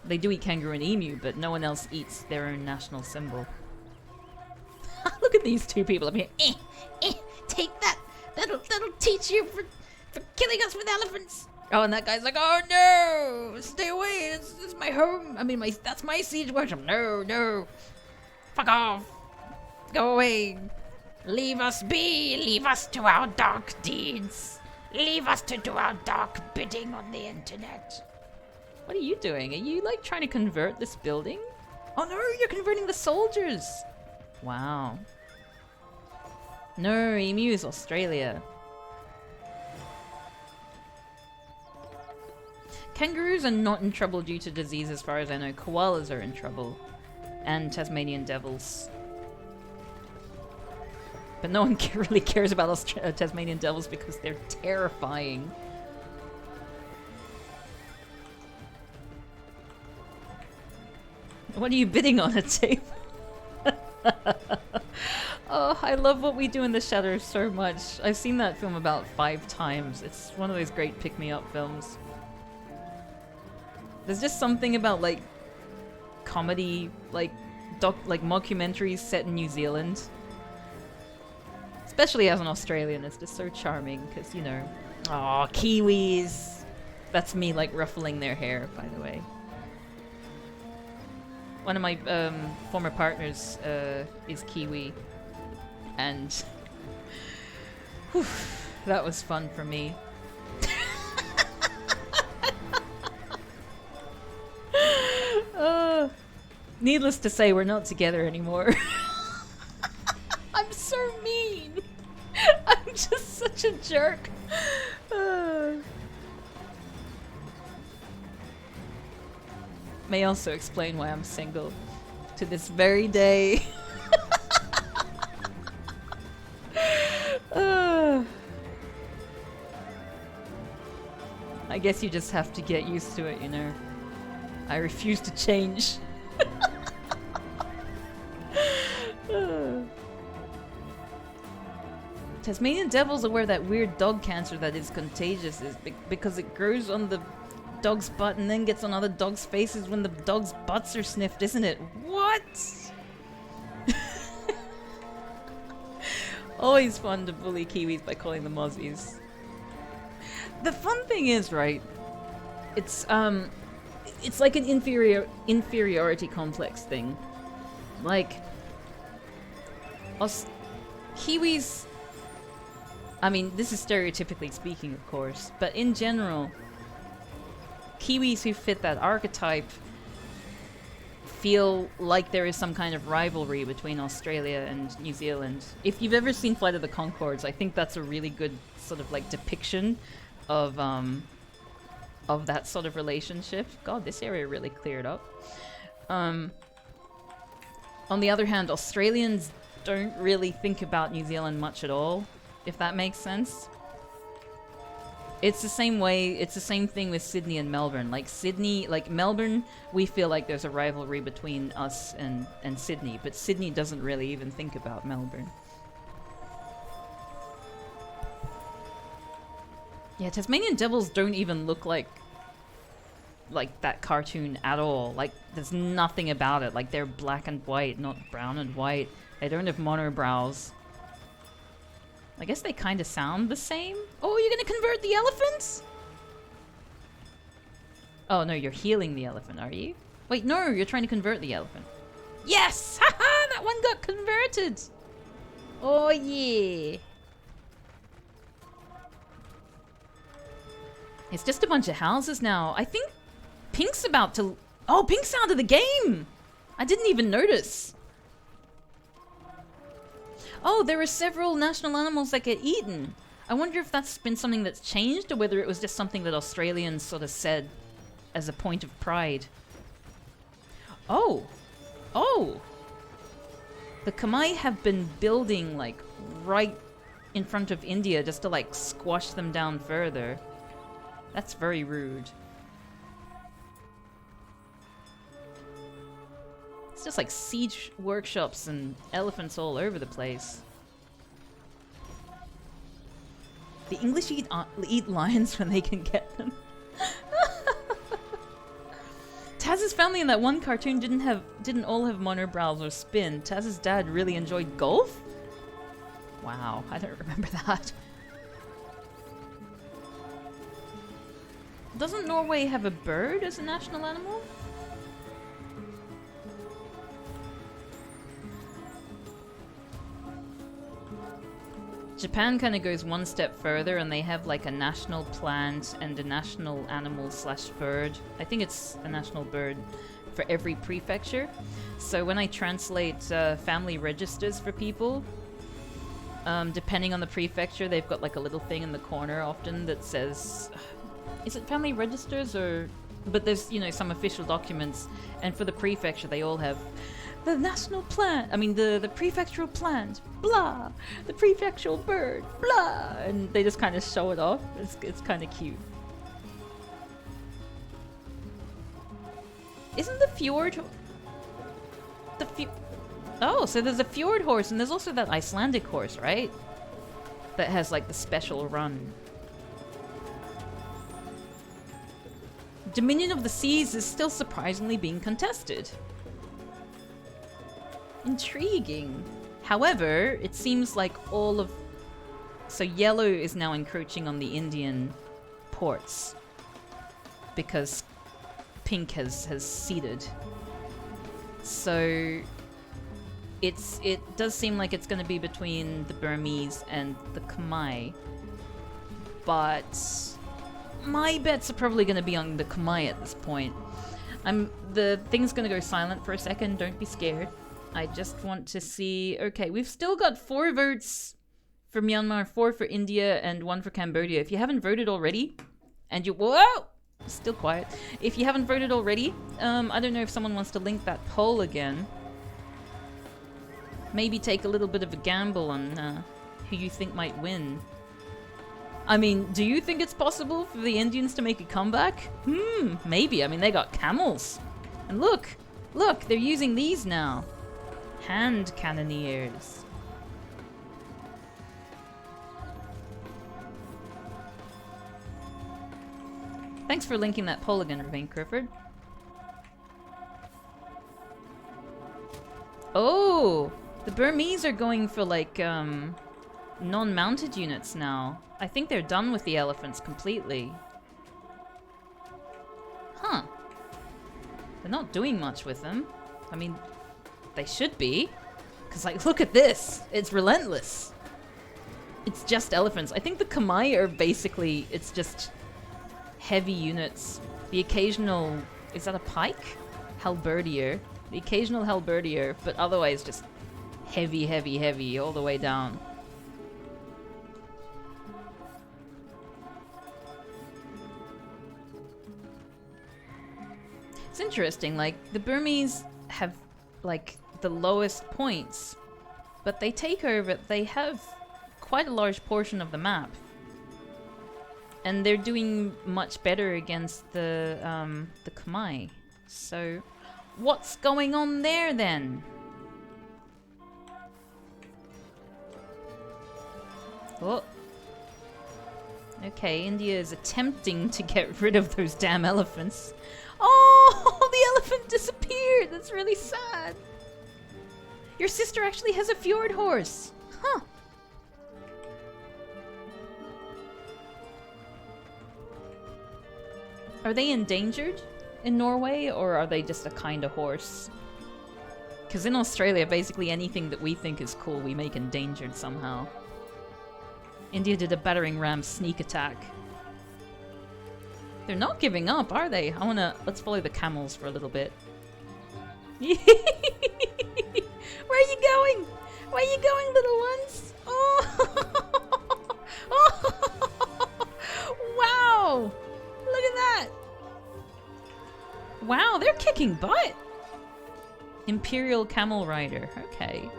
they do eat kangaroo and emu, but no one else eats their own national symbol. Look at these two people up here. Take that. That'll teach you for killing us with elephants. Oh, and that guy's like, oh no, stay away. This is my home. I mean, that's my siege workshop. No. Fuck off. Go away. Leave us be. Leave us to our dark deeds. Leave us to do our dark bidding on the internet. What are you doing? Are you like trying to convert this building? Oh no, you're converting the soldiers. Wow. No, emu is Australia. Kangaroos are not in trouble due to disease as far as I know. Koalas are in trouble. And Tasmanian devils. But no one really cares about Tasmanian devils because they're terrifying. What are you bidding on, a tape? Oh, I love What We Do in the Shadows so much. I've seen that film about 5 times. It's one of those great pick-me-up films. There's just something about, like, comedy, like mockumentaries set in New Zealand. Especially as an Australian, it's just so charming, because, you know... Aw, Kiwis! That's me, like, ruffling their hair, by the way. One of my former partners is Kiwi, and whew, that was fun for me. Needless to say, we're not together anymore. I'm so mean. I'm just such a jerk. May also explain why I'm single to this very day. I guess you just have to get used to it, you know. I refuse to change. Tasmanian devils are where that weird dog cancer that is contagious is because it grows on the dog's butt and then gets on other dogs' faces when the dog's butts are sniffed, isn't it? What? Always fun to bully Kiwis by calling them Aussies. The fun thing is, right, it's like an inferiority complex thing. Like, Kiwis, I mean, this is stereotypically speaking, of course, but in general, Kiwis who fit that archetype feel like there is some kind of rivalry between Australia and New Zealand. If you've ever seen Flight of the Conchords, I think that's a really good sort of like depiction of that sort of relationship. God, this area really cleared up. On the other hand, Australians don't really think about New Zealand much at all, if that makes sense. It's the same way, it's the same thing with Sydney and Melbourne. Like Sydney, like Melbourne, we feel like there's a rivalry between us and Sydney, but Sydney doesn't really even think about Melbourne. Yeah, Tasmanian devils don't even look like that cartoon at all. Like, there's nothing about it. Like, they're black and white, not brown and white. They don't have monobrows. I guess they kind of sound the same. Oh, you're gonna convert the elephants? Oh, no, you're healing the elephant, are you? Wait, no, you're trying to convert the elephant. Yes! Haha, that one got converted! Oh, yeah. It's just a bunch of houses now. I think Pink's about to... Oh, Pink's out of the game! I didn't even notice. Oh, there are several national animals that get eaten. I wonder if that's been something that's changed or whether it was just something that Australians sort of said as a point of pride. Oh! Oh! The Khmer have been building, like, right in front of India just to, like, squash them down further. That's very rude. It's just like siege workshops and elephants all over the place. The English eat lions when they can get them. Taz's family in that one cartoon didn't all have monobrows or spin. Taz's dad really enjoyed golf? Wow, I don't remember that. Doesn't Norway have a bird as a national animal? Japan kind of goes one step further and they have like a national plant and a national animal slash bird. I think it's a national bird for every prefecture. So when I translate family registers for people, depending on the prefecture, they've got like a little thing in the corner often that says, is it family registers or... But there's, you know, some official documents, and for the prefecture they all have the national plant, I mean the prefectural plant, blah, the prefectural bird, blah, and they just kind of show it off. It's kind of cute. Isn't the fjord... Oh, so there's a fjord horse, and there's also that Icelandic horse, right? That has like the special run. Dominion of the Seas is still surprisingly being contested. Intriguing. However, it seems like all of... So yellow is now encroaching on the Indian ports because pink has ceded. So it does seem like it's going to be between the Burmese and the Khmer, but my bets are probably going to be on the Khmer at this point. The thing's going to go silent for a second. Don't be scared. I just want to see... Okay, we've still got 4 votes for Myanmar, 4 for India, and 1 for Cambodia. If you haven't voted already, and you... Whoa! Still quiet. If you haven't voted already, I don't know if someone wants to link that poll again. Maybe take a little bit of a gamble on who you think might win. I mean, do you think it's possible for the Indians to make a comeback? Maybe. I mean, they got camels. And look, they're using these now. Hand cannoneers. Thanks for linking that poll again, Ravine Crifford. Oh, the Burmese are going for like non-mounted units now. I think they're done with the elephants completely. Huh. They're not doing much with them. I mean, they should be. Because, like, look at this. It's relentless. It's just elephants. I think the Khmer are basically, it's just heavy units. The occasional, is that a pike? Halberdier. The occasional halberdier, but otherwise just heavy, heavy, heavy all the way down. It's interesting, like, the Burmese have, like, the lowest points, but they take over, they have quite a large portion of the map. And they're doing much better against the Khmer. So, what's going on there then? Oh. Okay, India is attempting to get rid of those damn elephants. Oh, the elephant disappeared! That's really sad. Your sister actually has a fjord horse. Huh. Are they endangered in Norway, or are they just a kind of horse? Because in Australia, basically anything that we think is cool, we make endangered somehow. India did a battering ram sneak attack. They're not giving up, are they? Let's follow the camels for a little bit. Where are you going? Where are you going, little ones? Oh! Oh! Wow! Look at that! Wow, they're kicking butt! Imperial Camel Rider, okay.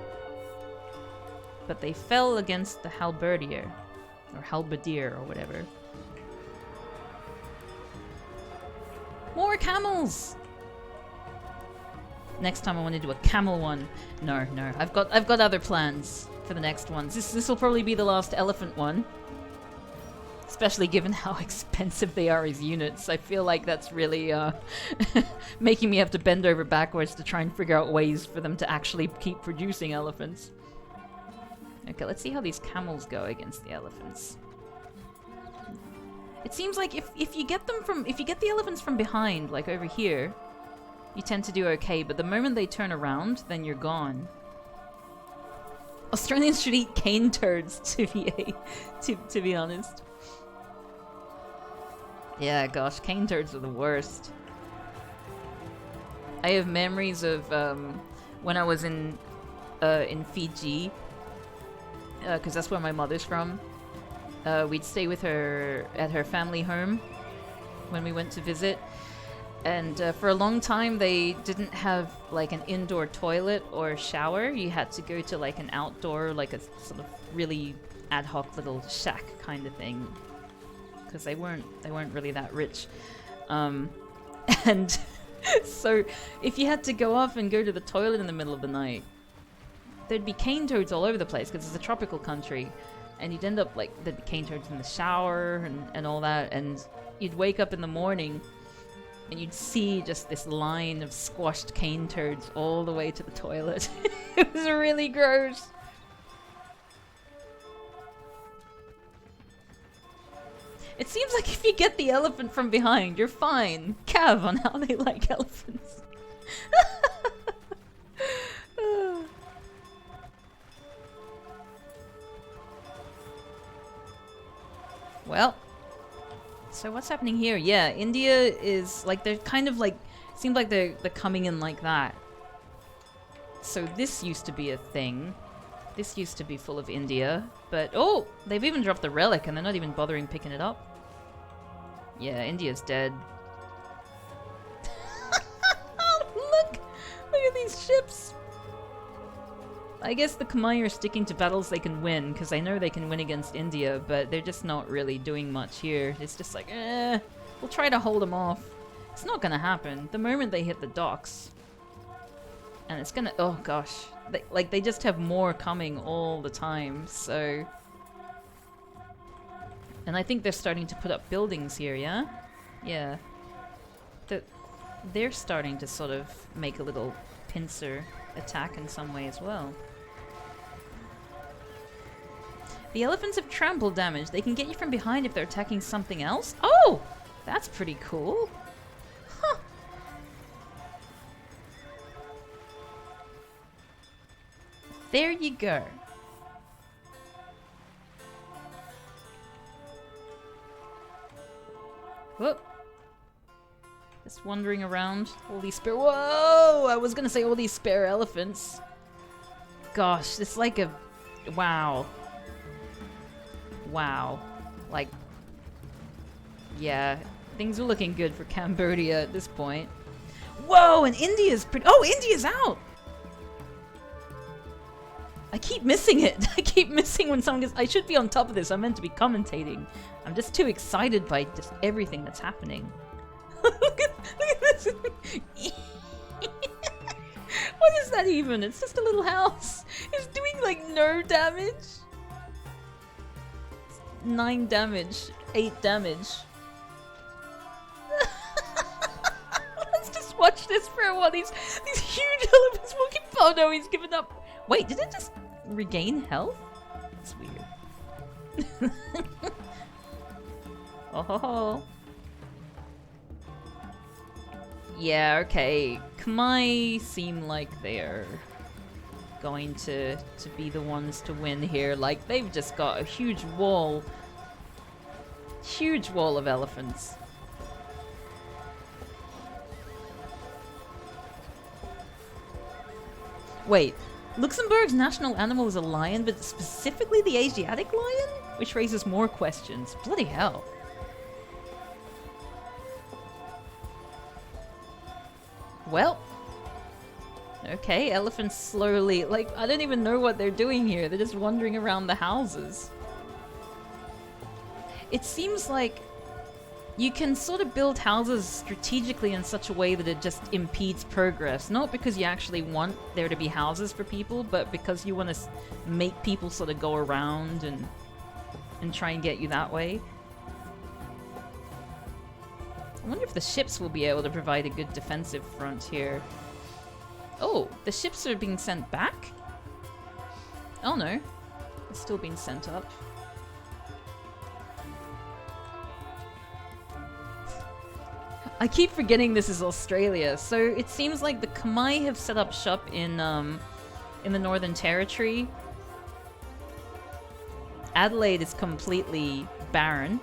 But they fell against the Halberdier. Or Halberdier, or whatever. More camels! Next time I want to do a camel one. No, no. I've got other plans for the next ones. This will probably be the last elephant one. Especially given how expensive they are as units. I feel like that's really making me have to bend over backwards to try and figure out ways for them to actually keep producing elephants. Okay, let's see how these camels go against the elephants. It seems like if you get the elephants from behind, like over here, you tend to do okay, but the moment they turn around, then you're gone. Australians should eat cane turds, to be honest. Yeah, gosh, cane turds are the worst. I have memories of when I was in Fiji, because that's where my mother's from. We'd stay with her at her family home when we went to visit. And for a long time, they didn't have like an indoor toilet or shower. You had to go to like an outdoor, like a sort of really ad hoc little shack kind of thing, because they weren't really that rich. And so if you had to go off and go to the toilet in the middle of the night, there'd be cane toads all over the place because it's a tropical country, and you'd end up like there'd be cane toads in the shower and all that, and you'd wake up in the morning and you'd see just this line of squashed cane turds all the way to the toilet. It was really gross. It seems like if you get the elephant from behind, you're fine. Cav on how they like elephants. Well, so what's happening here? Yeah, India is like they're kind of like seems like they're coming in like that. So this used to be a thing. This used to be full of India, but oh, they've even dropped the relic and they're not even bothering picking it up. Yeah, India's dead. Look at these ships. I guess the Khmer are sticking to battles they can win, because I know they can win against India, but they're just not really doing much here. It's just like, we'll try to hold them off. It's not gonna happen. The moment they hit the docks, and it's gonna, oh gosh, they just have more coming all the time, so. And I think they're starting to put up buildings here, yeah? Yeah. They're starting to sort of make a little pincer attack in some way as well. The elephants have trample damage. They can get you from behind if they're attacking something else. Oh! That's pretty cool. Huh. There you go. Whoop. Just wandering around. All these spare— whoa! I was gonna say all these spare elephants. Gosh, it's like a— wow. Wow. Like, yeah, things are looking good for Cambodia at this point. Whoa, and India's pretty— oh, India's out! I keep missing it. I keep missing when someone gets— I should be on top of this. I'm meant to be commentating. I'm just too excited by just everything that's happening. look at this. What is that even? It's just a little house. It's doing like no damage. 9 damage, 8 damage. Let's just watch this for a while. These huge elephants walking. Oh no, he's given up. Wait, did it just regain health? That's weird. Oh ho ho. Yeah, okay. Khmer seem like they're going to be the ones to win here. Like, they've just got a huge wall. Huge wall of elephants. Wait, Luxembourg's national animal is a lion, but specifically the Asiatic lion? Which raises more questions. Bloody hell. Well. Okay, elephants slowly... Like, I don't even know what they're doing here. They're just wandering around the houses. It seems like you can sort of build houses strategically in such a way that it just impedes progress. Not because you actually want there to be houses for people, but because you want to make people sort of go around and try and get you that way. I wonder if the ships will be able to provide a good defensive front here. Oh, the ships are being sent back? Oh no, they're still being sent up. I keep forgetting this is Australia. So it seems like the Khmer have set up shop in the Northern Territory. Adelaide is completely barren.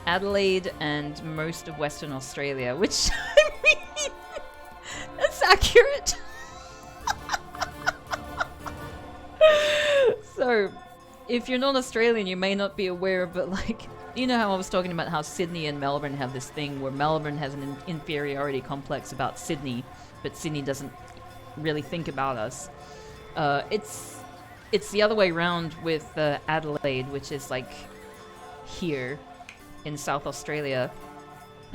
Adelaide and most of Western Australia, which I mean, that's accurate. So, if you're not Australian, you may not be aware, but like, you know how I was talking about how Sydney and Melbourne have this thing where Melbourne has an inferiority complex about Sydney, but Sydney doesn't really think about us. It's the other way around with Adelaide, which is like here in South Australia,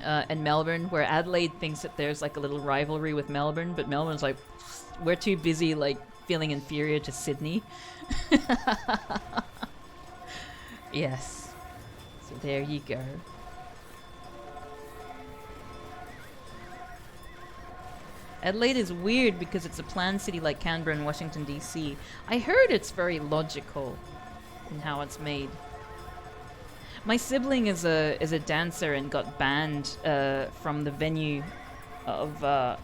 and Melbourne, where Adelaide thinks that there's like a little rivalry with Melbourne, but Melbourne's like, we're too busy like feeling inferior to Sydney. Yes. So there you go. Adelaide is weird because it's a planned city like Canberra and Washington DC. I heard it's very logical in how it's made. My sibling is a dancer and got banned from the venue of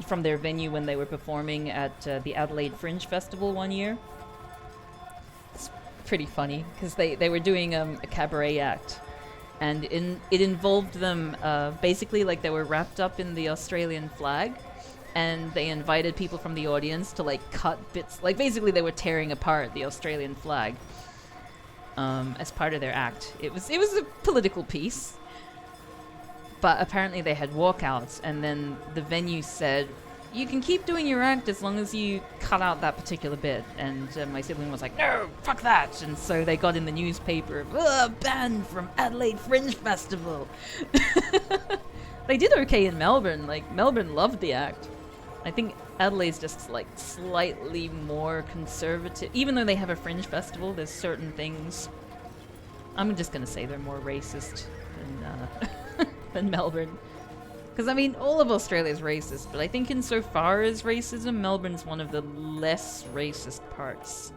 from their venue when they were performing at the Adelaide Fringe Festival one year. It's pretty funny because they were doing a cabaret act, and it involved them basically like they were wrapped up in the Australian flag, and they invited people from the audience to like cut bits, like basically they were tearing apart the Australian flag as part of their act. It was a political piece. But apparently they had walkouts, and then the venue said, you can keep doing your act as long as you cut out that particular bit. And my sibling was like, no, fuck that. And so they got in the newspaper, banned from Adelaide Fringe Festival. They did okay in Melbourne. Like, Melbourne loved the act. I think Adelaide's just like slightly more conservative. Even though they have a fringe festival, there's certain things. I'm just gonna say they're more racist than Melbourne. Because I mean, all of Australia is racist, but I think insofar as racism, Melbourne's one of the less racist parts.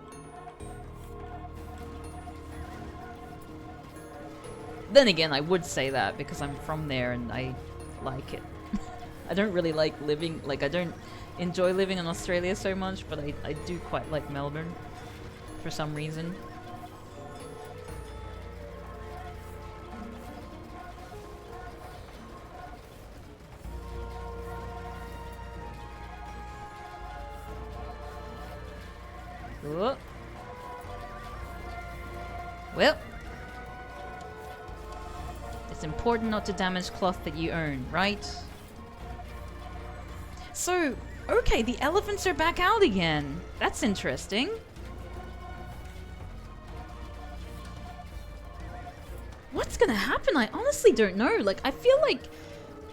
Then again, I would say that because I'm from there and I like it. I don't really like living, like I don't enjoy living in Australia so much, but I do quite like Melbourne for some reason. Oh. Well, it's important not to damage cloth that you own, right? So, okay, the elephants are back out again. That's interesting. What's gonna happen? I honestly don't know. Like, I feel like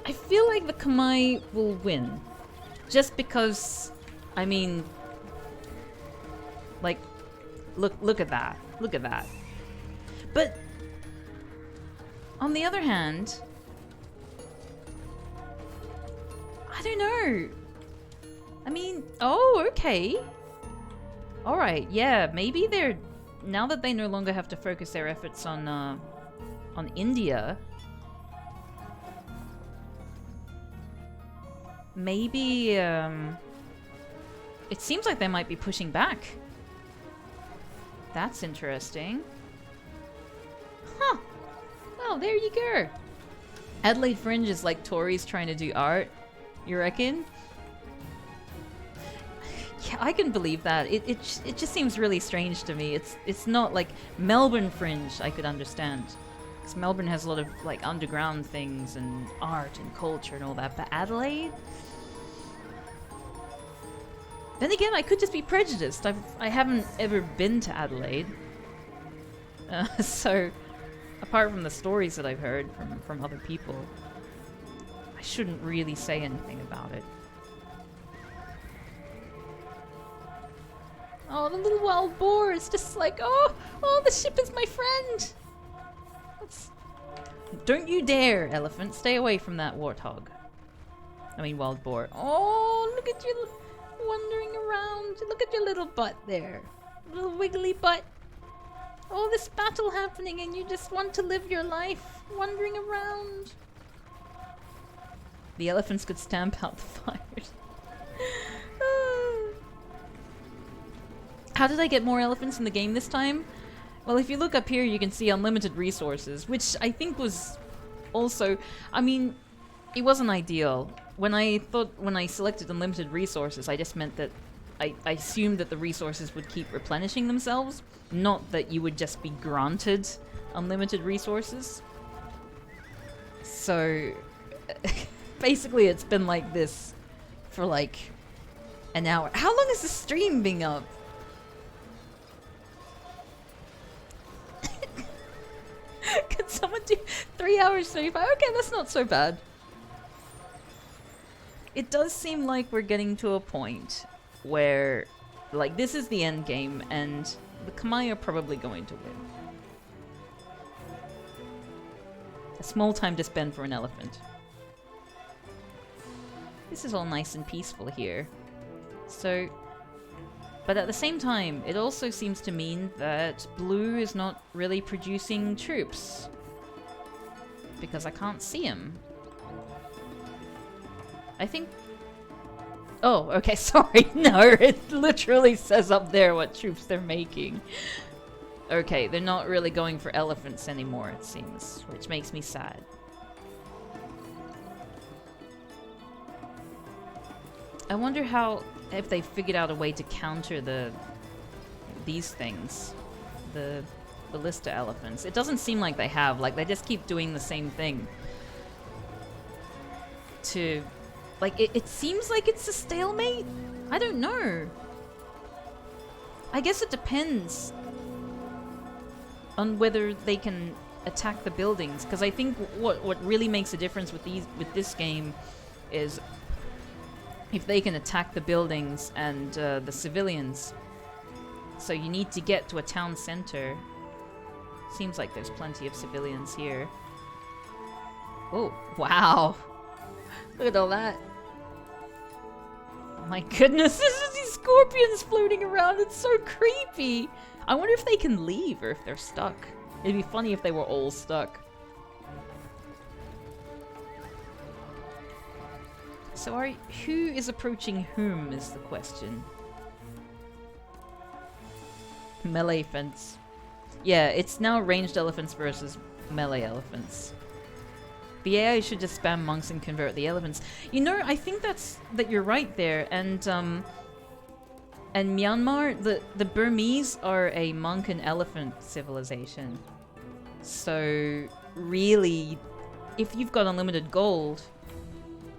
the Khmer will win. Just because, I mean, like, look at that. Look at that. But, on the other hand, I don't know. I mean, oh, okay. Alright, yeah, maybe they're... Now that they no longer have to focus their efforts on India, maybe, it seems like they might be pushing back. That's interesting. Huh. Well, there you go. Adelaide Fringe is like Tories trying to do art. You reckon? Yeah, I can believe that. It just seems really strange to me. It's not like Melbourne Fringe I could understand. Because Melbourne has a lot of like underground things and art and culture and all that. But Adelaide? Then again, I could just be prejudiced. I haven't ever been to Adelaide. So, apart from the stories that I've heard from other people, I shouldn't really say anything about it. Oh, the little wild boar is just like, oh, the ship is my friend. Don't you dare, elephant. Stay away from that warthog. I mean, wild boar. Oh, look at you wandering around. Look at your little butt there. Little wiggly butt. All this battle happening and you just want to live your life wandering around. The elephants could stamp out the fires. How did I get more elephants in the game this time? Well, if you look up here, you can see unlimited resources, which I think was also... I mean, it wasn't ideal. When I selected unlimited resources, I just meant that I assumed that the resources would keep replenishing themselves, not that you would just be granted unlimited resources. So, basically it's been like this for like an hour. How long has the stream been up? Can someone do 3 hours 35? Okay, that's not so bad. It does seem like we're getting to a point where, like, this is the end game, and the Khmer are probably going to win. A small time to spend for an elephant. This is all nice and peaceful here. So, but at the same time, it also seems to mean that Blue is not really producing troops. Because I can't see him. I think... Oh, okay, sorry. No, it literally says up there what troops they're making. Okay, they're not really going for elephants anymore, it seems, which makes me sad. I wonder if they figured out a way to counter these things. The ballista elephants. It doesn't seem like they have, like they just keep doing the same thing. Like, it seems like it's a stalemate? I don't know. I guess it depends on whether they can attack the buildings, because I think what really makes a difference with this game is if they can attack the buildings and the civilians. So you need to get to a town center. Seems like there's plenty of civilians here. Oh, wow. Look at all that. Oh my goodness, this is these scorpions floating around. It's so creepy. I wonder if they can leave or if they're stuck. It'd be funny if they were all stuck. So who is approaching whom is the question. Melee fence. Yeah, it's now ranged elephants versus melee elephants. The AI should just spam monks and convert the elephants. You know, I think that you're right there. And Myanmar, the Burmese are a monk and elephant civilization. So really, if you've got unlimited gold,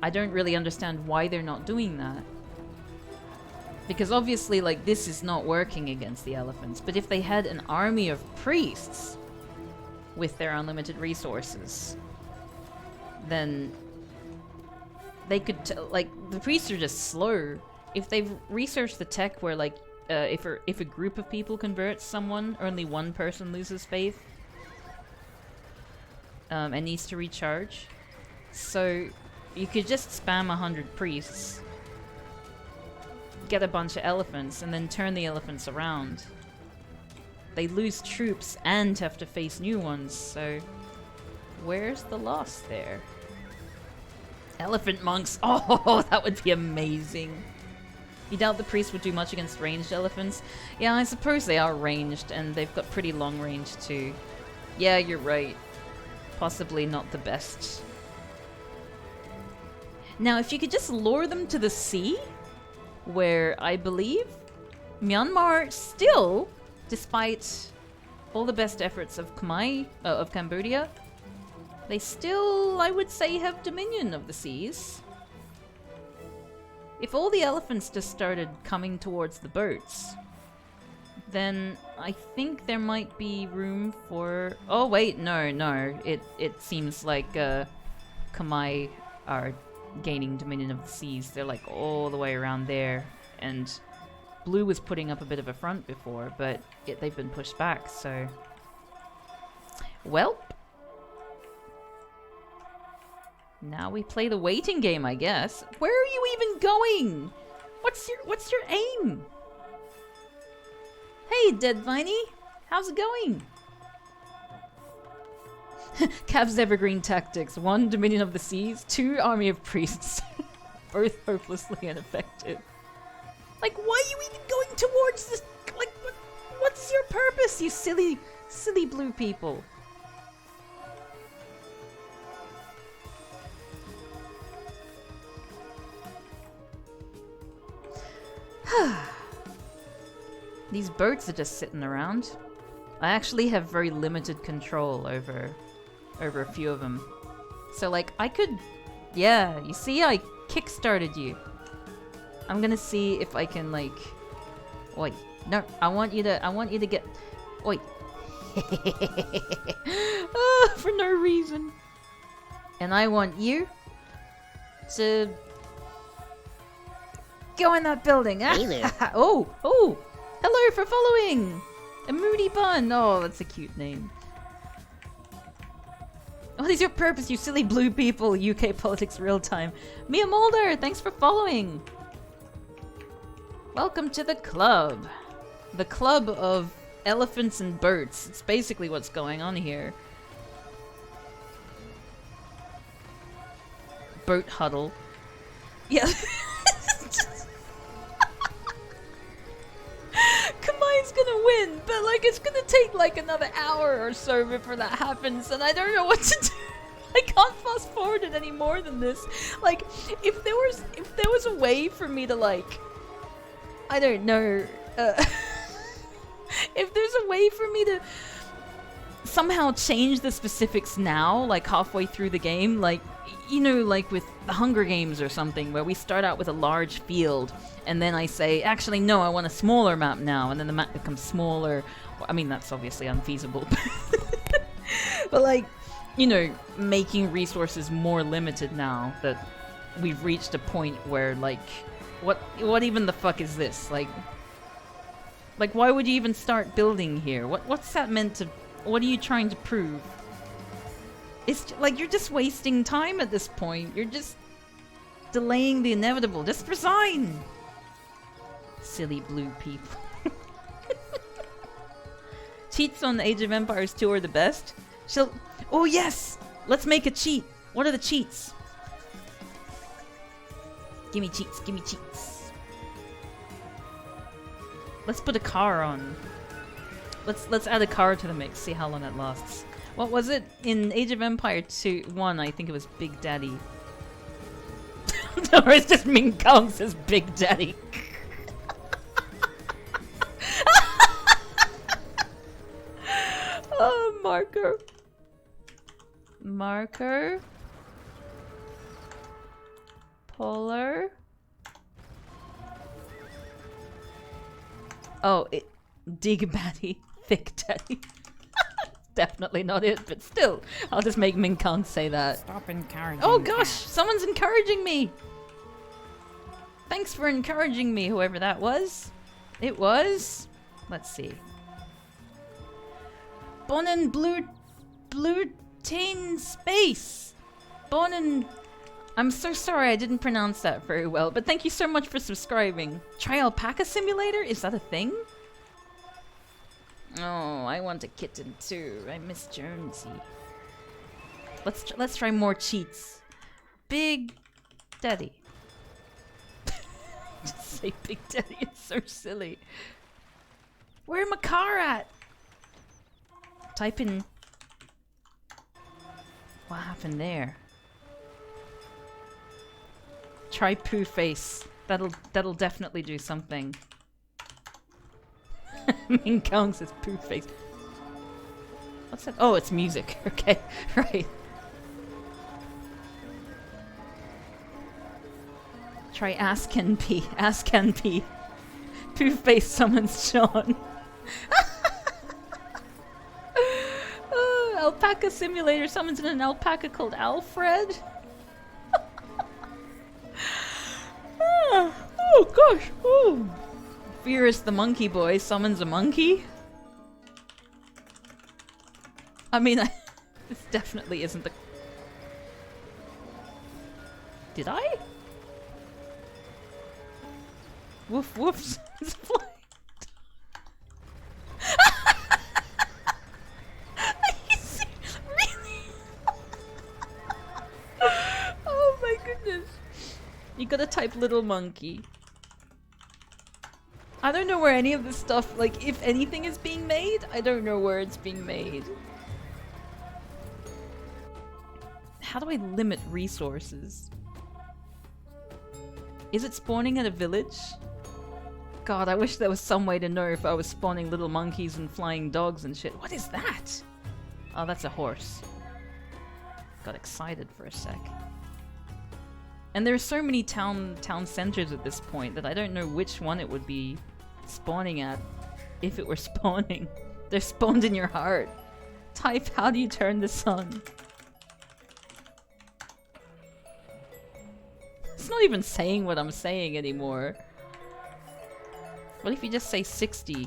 I don't really understand why they're not doing that. Because obviously, like, this is not working against the elephants. But if they had an army of priests with their unlimited resources, then they could, like, the priests are just slow. If they've researched the tech where, like, if a group of people converts someone, only one person loses faith and needs to recharge. So you could just spam 100 priests, get a bunch of elephants, and then turn the elephants around. They lose troops and have to face new ones, so where's the loss there? Elephant monks! Oh, that would be amazing. You doubt the priests would do much against ranged elephants? Yeah, I suppose they are ranged, and they've got pretty long range too. Yeah, you're right. Possibly not the best. Now, if you could just lure them to the sea, where I believe Myanmar still, despite all the best efforts of of Cambodia, they still, I would say, have dominion of the seas. If all the elephants just started coming towards the boats, then I think there might be room for... Oh wait, no. It seems like Kamai are gaining dominion of the seas. They're like all the way around there, and Blue was putting up a bit of a front before, but they've been pushed back, so... Welp. Now we play the waiting game, I guess. Where are you even going? What's your aim? Hey, Dead Viney, how's it going? Cav's evergreen tactics: 1, Dominion of the Seas; 2, Army of Priests. Both hopelessly ineffective. Like, why are you even going towards this? Like, what's your purpose, you silly blue people? These boats are just sitting around. I actually have very limited control over a few of them. So like I could, yeah, you see I kickstarted you. I'm gonna see if I can like, wait, no, I want you to get, wait. For no reason. And I want you to go in that building. Oh, hello for following. A moody bun. Oh, that's a cute name. What is your purpose, you silly blue people? UK politics real time. Mia Mulder, thanks for following. Welcome to the club. The club of elephants and birds. It's basically what's going on here. Boat huddle. Yeah. Kamai's gonna win, but like it's gonna take like another hour or so before that happens, and I don't know what to do. I can't fast forward it any more than this. Like, if there was a way for me to like, I don't know, if there's a way for me to somehow change the specifics now, like halfway through the game, like, you know, like with the Hunger Games or something, where we start out with a large field, and then I say, actually, no, I want a smaller map now, and then the map becomes smaller. I mean, that's obviously unfeasible. But like, you know, making resources more limited now that we've reached a point where, like, what even the fuck is this? Like, why would you even start building here? What's that meant to... What are you trying to prove? It's like you're just wasting time at this point. You're just delaying the inevitable. Just resign. Silly blue people. Cheats on Age of Empires 2 are the best. Oh yes! Let's make a cheat. What are the cheats? Gimme cheats, gimme cheats. Let's put a car on. Let's add a car to the mix, see how long it lasts. What was it? In Age of Empire 1, I think it was Big Daddy. No, it's just Ming Kong says Big Daddy. Oh, marker. Marker. Polar. Oh, Dig Batty. Thick Daddy. Definitely not it, but still, I'll just make Ming Kong say that. Stop encouraging. Oh gosh, someone's encouraging me! Thanks for encouraging me, whoever that was. It was... Let's see. Bonin Blue Tain Space! Bonin... I'm so sorry I didn't pronounce that very well, but thank you so much for subscribing. Try Alpaca Simulator? Is that a thing? Oh, I want a kitten too. I miss Jonesy. Let's try more cheats. Big Daddy. Just say Big Daddy. It's so silly. Where my car at? Type in. What happened there? Try poo face. That'll definitely do something. Ming Kong says poo face. What's that? Oh, it's music. Okay, right. Try Ask NP. Ask NP. Poof-face summons Sean. Alpaca Simulator summons an alpaca called Alfred. Oh gosh. Ooh. Fierce the monkey boy summons a monkey. I mean, this definitely isn't the... Did I? Woof woofs. It's flying. Really? Oh my goodness. You gotta type little monkey. I don't know where any of this stuff, like, if anything is being made, I don't know where it's being made. How do I limit resources? Is it spawning at a village? God, I wish there was some way to know if I was spawning little monkeys and flying dogs and shit. What is that? Oh, that's a horse. Got excited for a sec. And there are so many town centers at this point that I don't know which one it would be spawning at if it were spawning. They're spawned in your heart. Type, how do you turn this on? It's not even saying what I'm saying anymore. What if you just say 60?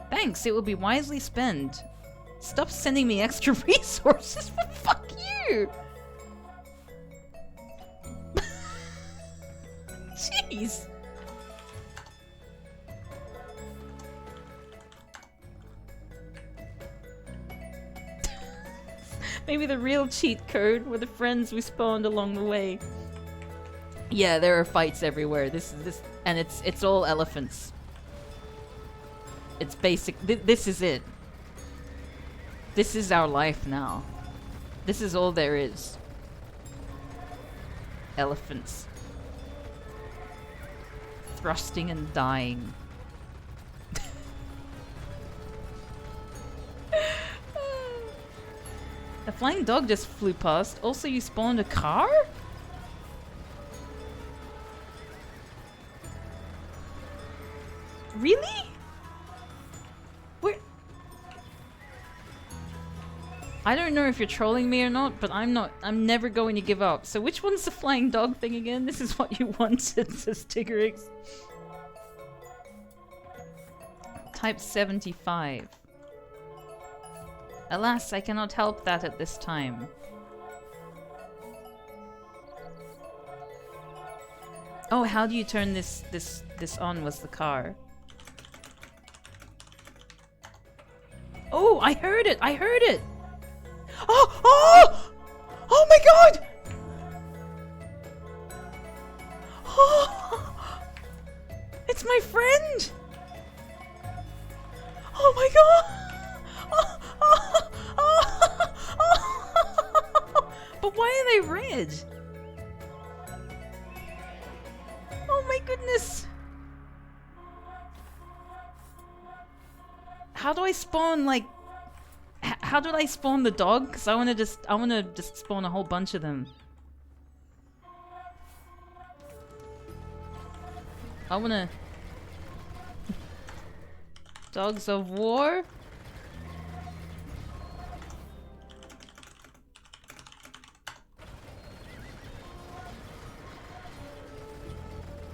Thanks, it will be wisely spent. Stop sending me extra resources, for fuck you! Jeez! Maybe the real cheat code were the friends we spawned along the way. Yeah, there are fights everywhere. And it's all elephants. It's basic. This is it. This is our life now. This is all there is. Elephants. Thrusting and dying. A flying dog just flew past. Also, you spawned a car? Really? Where? I don't know if you're trolling me or not, but I'm not. I'm never going to give up. So which one's the flying dog thing again? This is what you wanted, says Tiggerix. Type 75. Alas, I cannot help that at this time. Oh, how do you turn this on was the car. Oh, I heard it! I heard it! Oh! Oh! Oh my god! Oh! It's my friend! Oh my god! But why are they red? Oh my goodness! How do I spawn, like... How do I spawn the dog? Because I wanna just spawn a whole bunch of them. I wanna... Dogs of war?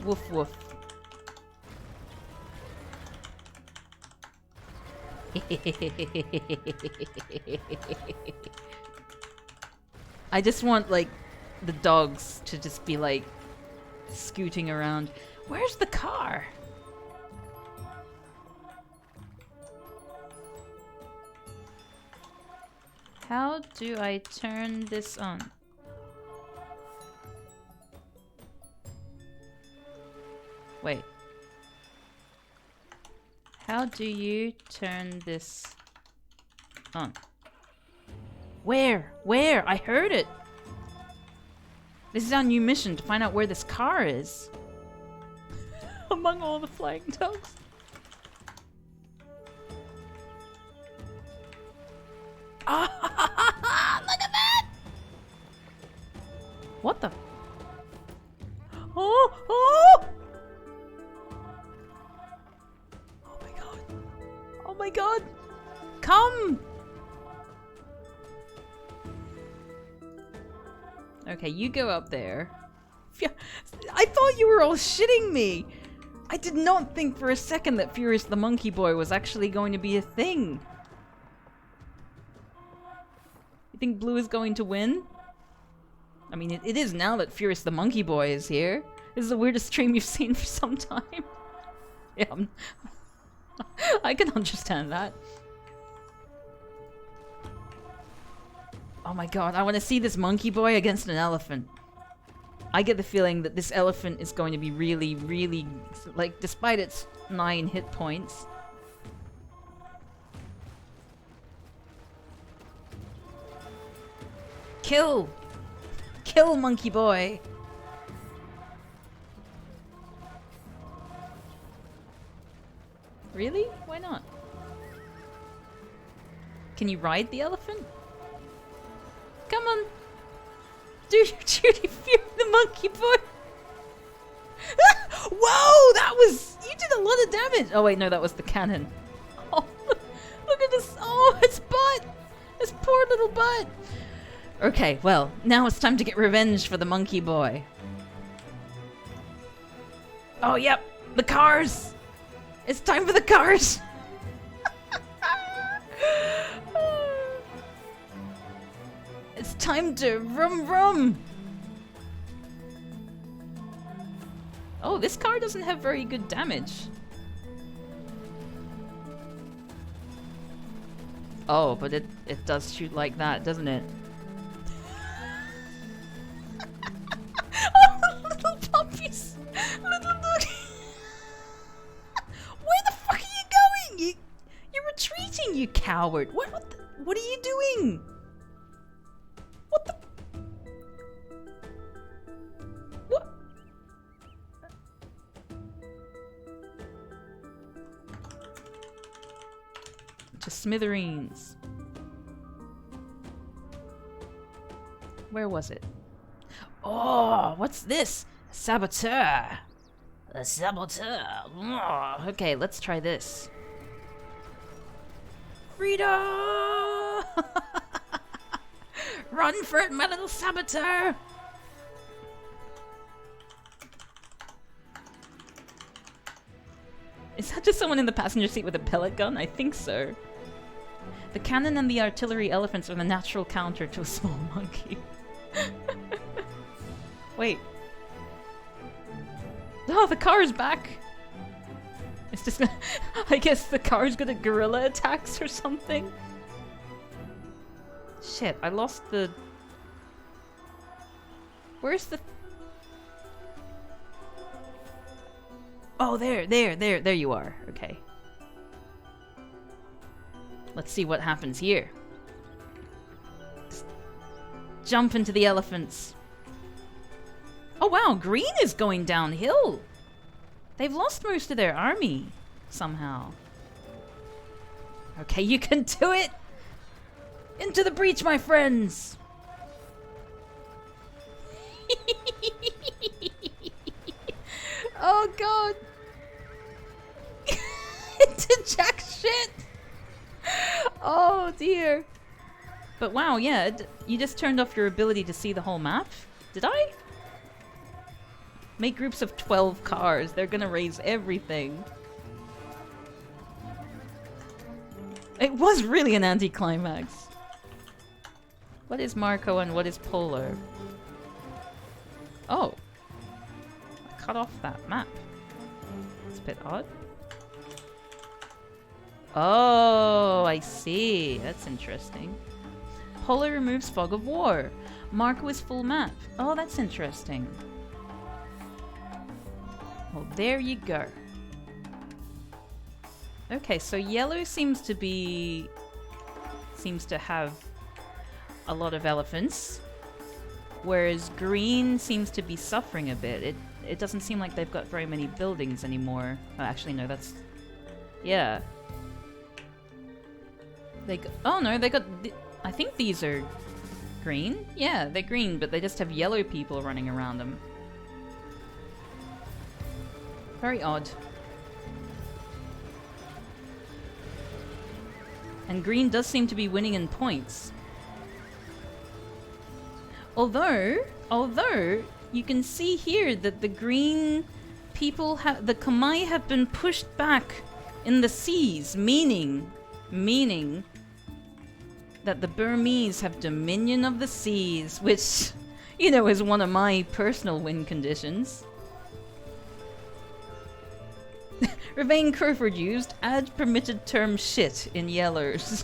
Woof woof. I just want, like, the dogs to just be, like, scooting around. Where's the car? How do I turn this on? Wait. How do you turn this on? Where? Where? I heard it! This is our new mission, to find out where this car is. Among all the flying dogs. Ah! Look at that! What the? Oh! Oh! Oh my god. Oh my god. Come! Okay, you go up there. I thought you were all shitting me! I did not think for a second that Furious the Monkey Boy was actually going to be a thing. You think Blue is going to win? I mean, it is now that Furious the Monkey Boy is here. This is the weirdest stream you've seen for some time. Yeah, I can understand that. Oh my god, I want to see this monkey boy against an elephant. I get the feeling that this elephant is going to be really, really... like, despite its 9 hit points... Kill! Kill, monkey boy! Really? Why not? Can you ride the elephant? Come on! Do your duty, Fury the monkey boy! Whoa! That was... you did a lot of damage! Oh wait, no, that was the cannon. Oh, look at this... oh, its butt! This poor little butt! Okay, well, now it's time to get revenge for the monkey boy. Oh, yep! The cars! It's time for the cars! It's time to rum rum! Oh, this car doesn't have very good damage. Oh, but it does shoot like that, doesn't it? Oh, little puppies! Little doggy! Where the fuck are you going? You're retreating, you coward! What are you doing? What the? What? To smithereens. Where was it? Oh, what's this? A saboteur. A saboteur. Oh, okay, let's try this. Freedom! Run for it, my little saboteur! Is that just someone in the passenger seat with a pellet gun? I think so. The cannon and the artillery elephants are the natural counter to a small monkey. Wait. Oh, the car's back! It's just... I guess the car's good at guerrilla attacks or something? Shit, I lost the... Where's the... Oh, there you are. Okay. Let's see what happens here. Jump into the elephants. Oh wow, green is going downhill. They've lost most of their army, somehow. Okay, you can do it! Into the breach, my friends! Oh god! Into jack shit! Oh dear. But wow, yeah, you just turned off your ability to see the whole map? Did I? Make groups of 12 cars. They're gonna raise everything. It was really an anticlimax. What is Marco and what is Polar? Oh. I cut off that map. It's a bit odd. Oh, I see. That's interesting. Polar removes Fog of War. Marco is full map. Oh, that's interesting. Well, there you go. Okay, so yellow seems to have a lot of elephants, whereas green seems to be suffering a bit. It doesn't seem like they've got very many buildings anymore. Oh, actually, no, that's... yeah. Oh no, they got... I think these are green? Yeah, they're green, but they just have yellow people running around them. Very odd. And green does seem to be winning in points. Although you can see here that the green people the Khmer have been pushed back in the seas, meaning that the Burmese have dominion of the seas, which, you know, is one of my personal win conditions. Ravane Crawford used add permitted term shit in yellows.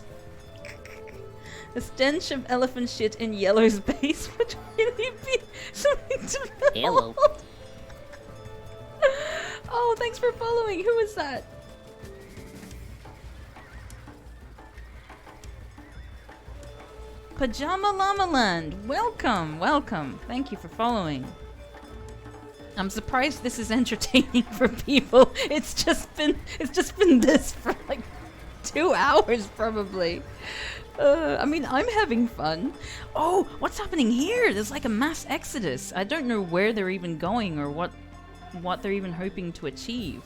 The stench of elephant shit in yellow's base would really be something to behold. Oh, thanks for following. Who was that? Pajama Llama Land. Welcome, welcome. Thank you for following. I'm surprised this is entertaining for people. It's just been this for like 2 hours probably. I mean, I'm having fun. Oh, what's happening here? There's like a mass exodus. I don't know where they're even going or what they're even hoping to achieve.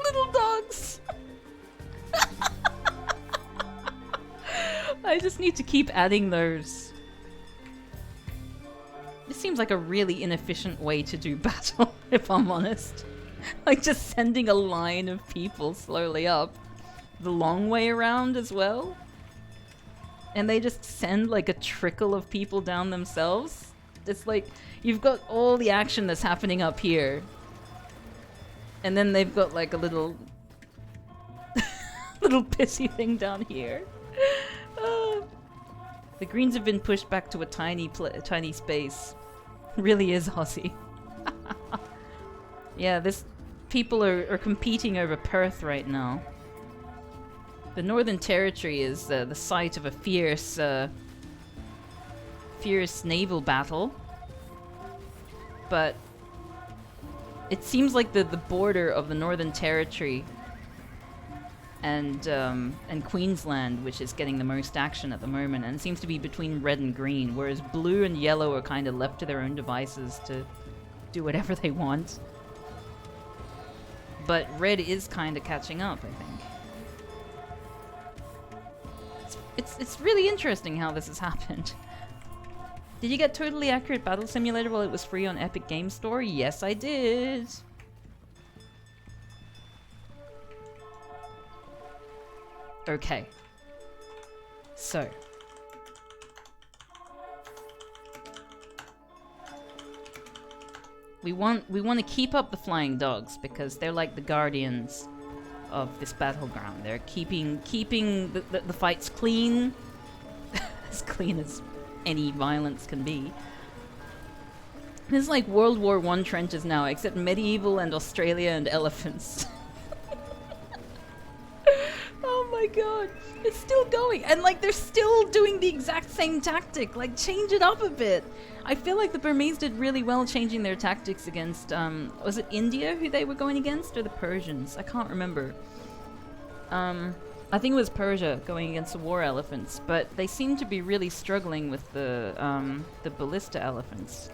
Little dogs. I just need to keep adding those. This seems like a really inefficient way to do battle, if I'm honest. Like just sending a line of people slowly up. The long way around as well. And they just send like a trickle of people down themselves. It's like you've got all the action that's happening up here. And then they've got like a little little pissy thing down here. The greens have been pushed back to a tiny space. Really is Aussie. Yeah, people are competing over Perth right now. The Northern Territory is the site of a fierce naval battle. But it seems like the border of the Northern Territory and Queensland, which is getting the most action at the moment, and it seems to be between red and green, whereas blue and yellow are kind of left to their own devices to do whatever they want. But red is kind of catching up, I think. It's really interesting how this has happened. Did you get Totally Accurate Battle Simulator while it was free on Epic Game Store? Yes, I did. Okay. So. We want to keep up the flying dogs because they're like the guardians of this battleground. They're keeping the fights clean. As clean as any violence can be. This is like World War I trenches now, except medieval and Australia and elephants. Oh my god, it's still going, and like they're still doing the exact same tactic. Like, change it up a bit. I feel like the Burmese did really well changing their tactics against was it India who they were going against, or the Persians? I can't remember. I think it was Persia going against the war elephants, but they seem to be really struggling with the ballista elephants.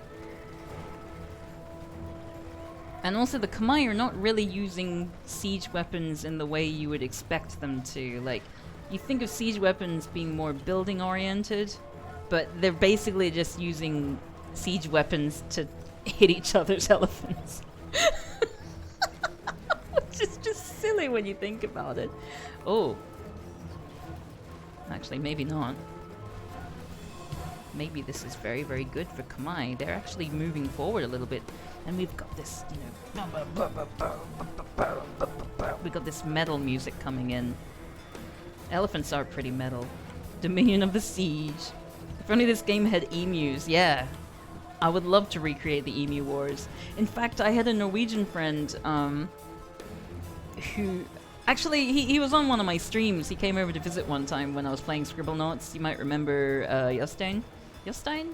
And also the Khmer are not really using siege weapons in the way you would expect them to. Like, you think of siege weapons being more building oriented, but they're basically just using siege weapons to hit each other's elephants. Which is just silly when you think about it. Oh. Actually, maybe not. Maybe this is very, very good for Khmer. They're actually moving forward a little bit. And we've got this, you know... We've got this metal music coming in. Elephants are pretty metal. Dominion of the Siege. If only this game had emus, yeah. I would love to recreate the Emu Wars. In fact, I had a Norwegian friend, who... Actually, he was on one of my streams. He came over to visit one time when I was playing Scribblenauts. You might remember, Jostein? Jostein?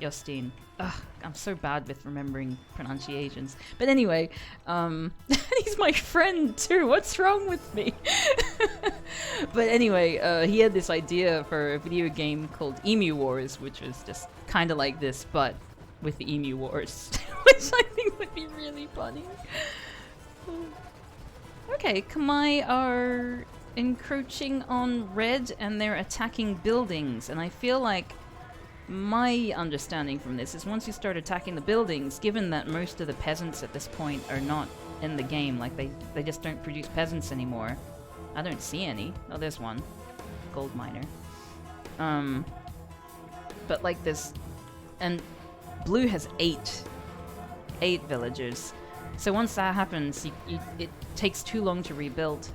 Jostein. Ugh, I'm so bad with remembering pronunciations. But anyway, he's my friend too. What's wrong with me? But anyway, he had this idea for a video game called Emu Wars, which was just kind of like this, but with the Emu Wars, which I think would be really funny. Okay, Kamai are encroaching on red and they're attacking buildings, and I feel like my understanding from this is once you start attacking the buildings, given that most of the peasants at this point are not in the game, like they just don't produce peasants anymore. I don't see any. Oh, there's one. Gold miner. But like this, and blue has 8 villagers. So once that happens, it takes too long to rebuild.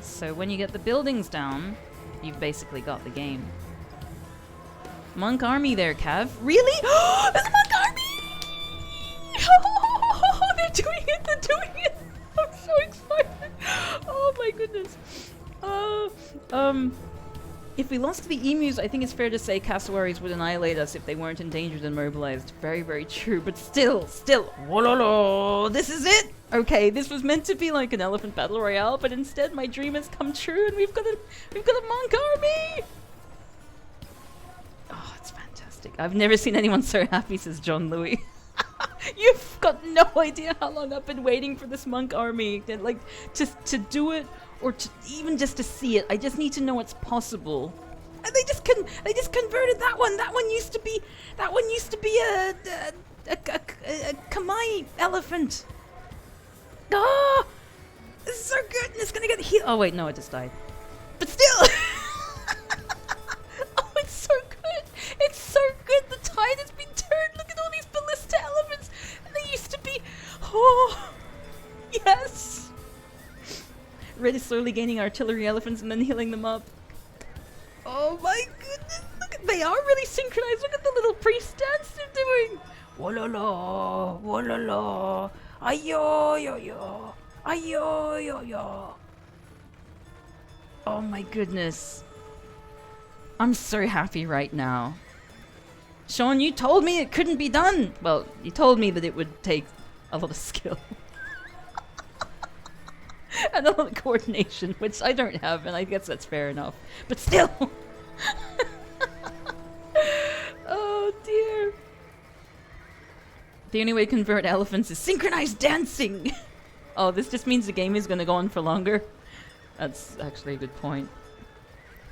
So when you get the buildings down, you've basically got the game. Monk army there, Cav. Really? There's a monk army! Oh, they're doing it! They're doing it! I'm so excited! Oh my goodness. If we lost to the emus, I think it's fair to say cassowaries would annihilate us if they weren't endangered and mobilized. Very, very true. But still, wololo, this is it! Okay, this was meant to be like an elephant battle royale, but instead my dream has come true and we've got a monk army! Oh, it's fantastic. I've never seen anyone so happy, says John Louis. You've got no idea how long I've been waiting for this monk army. Like, to do it, or even just to see it. I just need to know it's possible. And they just converted that one. That one used to be a Kamai elephant. Oh, this is so good. And it's gonna get healed. Oh wait, no, it just died. But still. Oh, it's so good. It's so good. The tide has been turned. Look at all these ballista elephants. And they used to be. Oh, yes. Red is slowly gaining artillery elephants and then healing them up. Oh my goodness. Look at, they are really synchronized. Look at the little priest dance they're doing. Wololo, wololo. Ayo, yo, yo. Ayo, yo, yo. Oh my goodness. I'm so happy right now. Sean, you told me it couldn't be done. Well, you told me that it would take a lot of skill. And a lot of coordination, which I don't have, and I guess that's fair enough. But still! Oh dear. The only way to convert elephants is synchronized dancing! Oh, this just means the game is gonna go on for longer. That's actually a good point.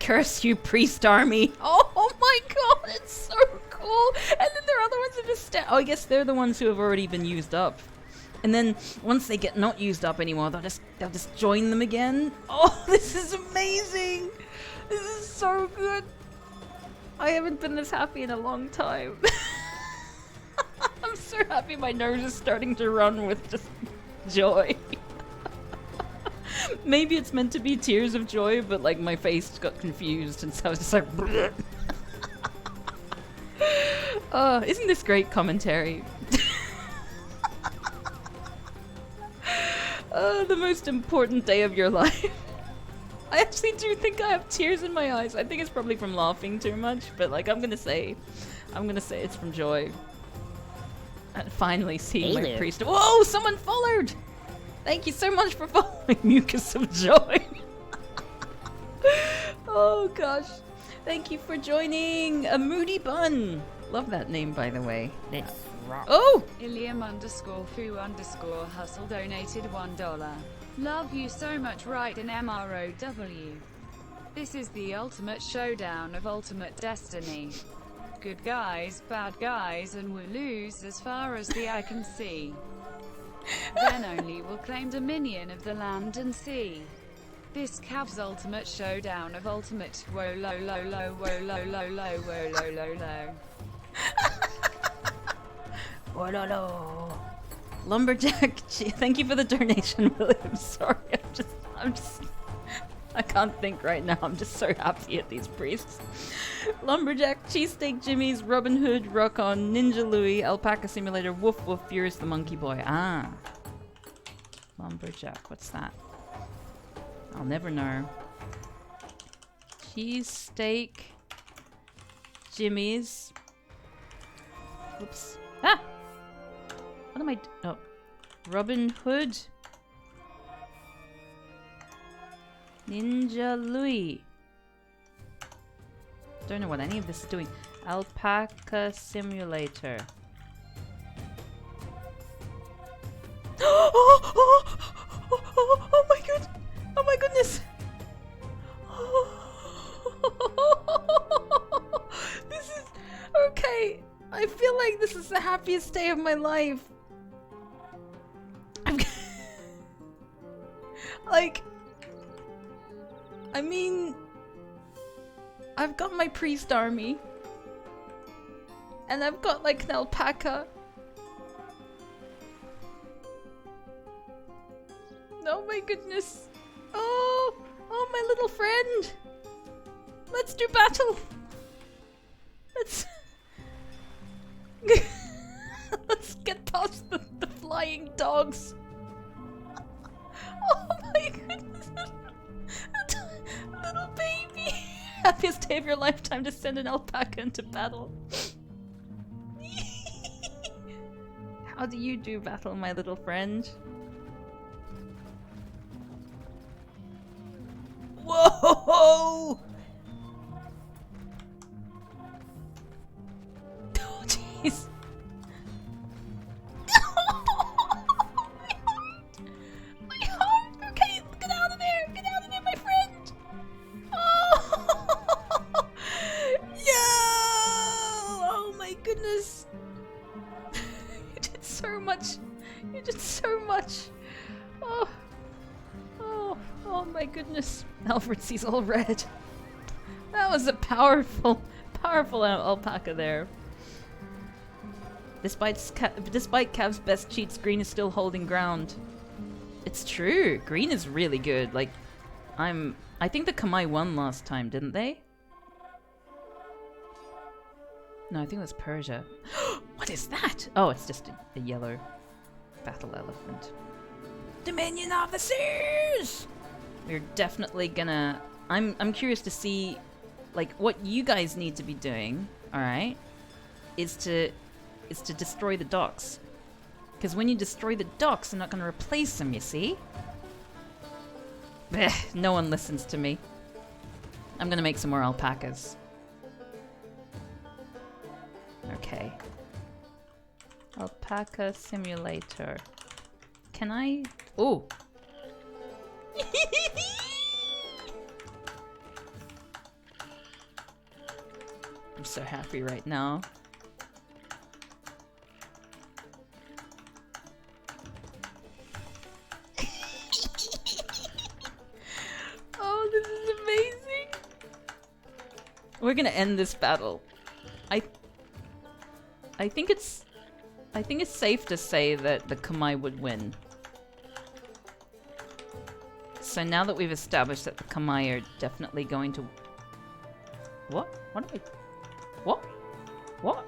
Curse you, priest army! Oh my god, it's so cool! And then there are other ones that just oh, I guess they're the ones who have already been used up. And then once they get not used up anymore, they'll just join them again. Oh, this is amazing! This is so good! I haven't been this happy in a long time. I'm so happy my nose is starting to run with just joy. Maybe it's meant to be tears of joy, but like my face got confused and so I was just like isn't this great commentary? The most important day of your life. I actually do think I have tears in my eyes. I think it's probably from laughing too much, but like I'm gonna say it's from joy. And finally seeing my priest. Whoa, someone followed! Thank you so much for following, Mucus of Joy. Oh gosh. Thank you for joining a Moody Bun. Love that name, by the way. Let's rock. Oh! Ilium_foo_hustle donated $1. Love you so much, right in MROW. This is the ultimate showdown of ultimate destiny. Good guys, bad guys, and we'll lose as far as the eye can see. Then only will claim dominion of the land and sea. This Cav's ultimate showdown of ultimate woe lo lo lo woe lo lo lo woe lo lo lo. Woe lo lo. Lumberjack, thank you for the donation, William. Sorry, I can't think right now. I'm just so happy at these priests. Lumberjack, Cheesesteak Jimmy's, Robin Hood, Rock On, Ninja Louie, Alpaca Simulator, Woof Woof, Furious the Monkey Boy. Ah. Lumberjack, what's that? I'll never know. Cheesesteak Jimmy's. Oops. Ah! What am I oh. Robin Hood. Ninja Louie. Don't know what any of this is doing. Alpaca simulator. Oh my god! Oh my goodness! This is okay. I feel like this is the happiest day of my life. Like, I mean, I've got my priest army, and I've got like an alpaca. Oh my goodness. Oh, my little friend. Let's do battle. Let's get past the flying dogs. Oh my goodness. Little baby. Happiest day of your lifetime to send an alpaca into battle. How do you do battle, my little friend? Whoa! Oh, jeez. My heart! Okay, get out of there! Get out of there, my friend! Oh! Yeah! Oh my goodness! You did so much! You did so much! Oh! Oh my goodness. Alfred sees all red. That was a powerful alpaca there. Despite Cav's best cheats, green is still holding ground. It's true. Green is really good. Like, I think the Kamai won last time, didn't they? No, I think it was Persia. What is that? Oh, it's just a yellow battle elephant. Dominion officers! We're definitely gonna... I'm curious to see, like, what you guys need to be doing, alright, is to destroy the docks. Because when you destroy the docks, they're not gonna replace them, you see? Blech, no one listens to me. I'm gonna make some more alpacas. Okay. Alpaca simulator. Can I... Oh! I'm so happy right now. Oh, this is amazing! We're gonna end this battle. I think it's safe to say that the Kamai would win. So now that we've established that the Kamai are definitely going to... What? What are we... What? What?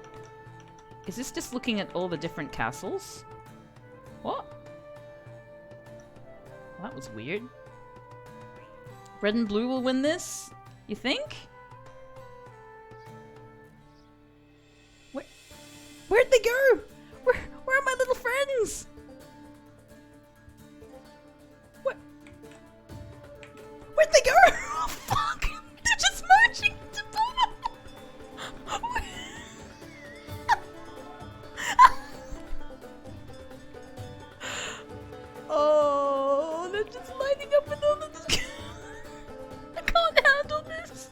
Is this just looking at all the different castles? What? Well, that was weird. Red and blue will win this? You think? Where'd they go? Where are my little friends? Where'd they go? Oh, fuck! They're just marching to battle! Oh, they're just lining up with all of this. I can't handle this.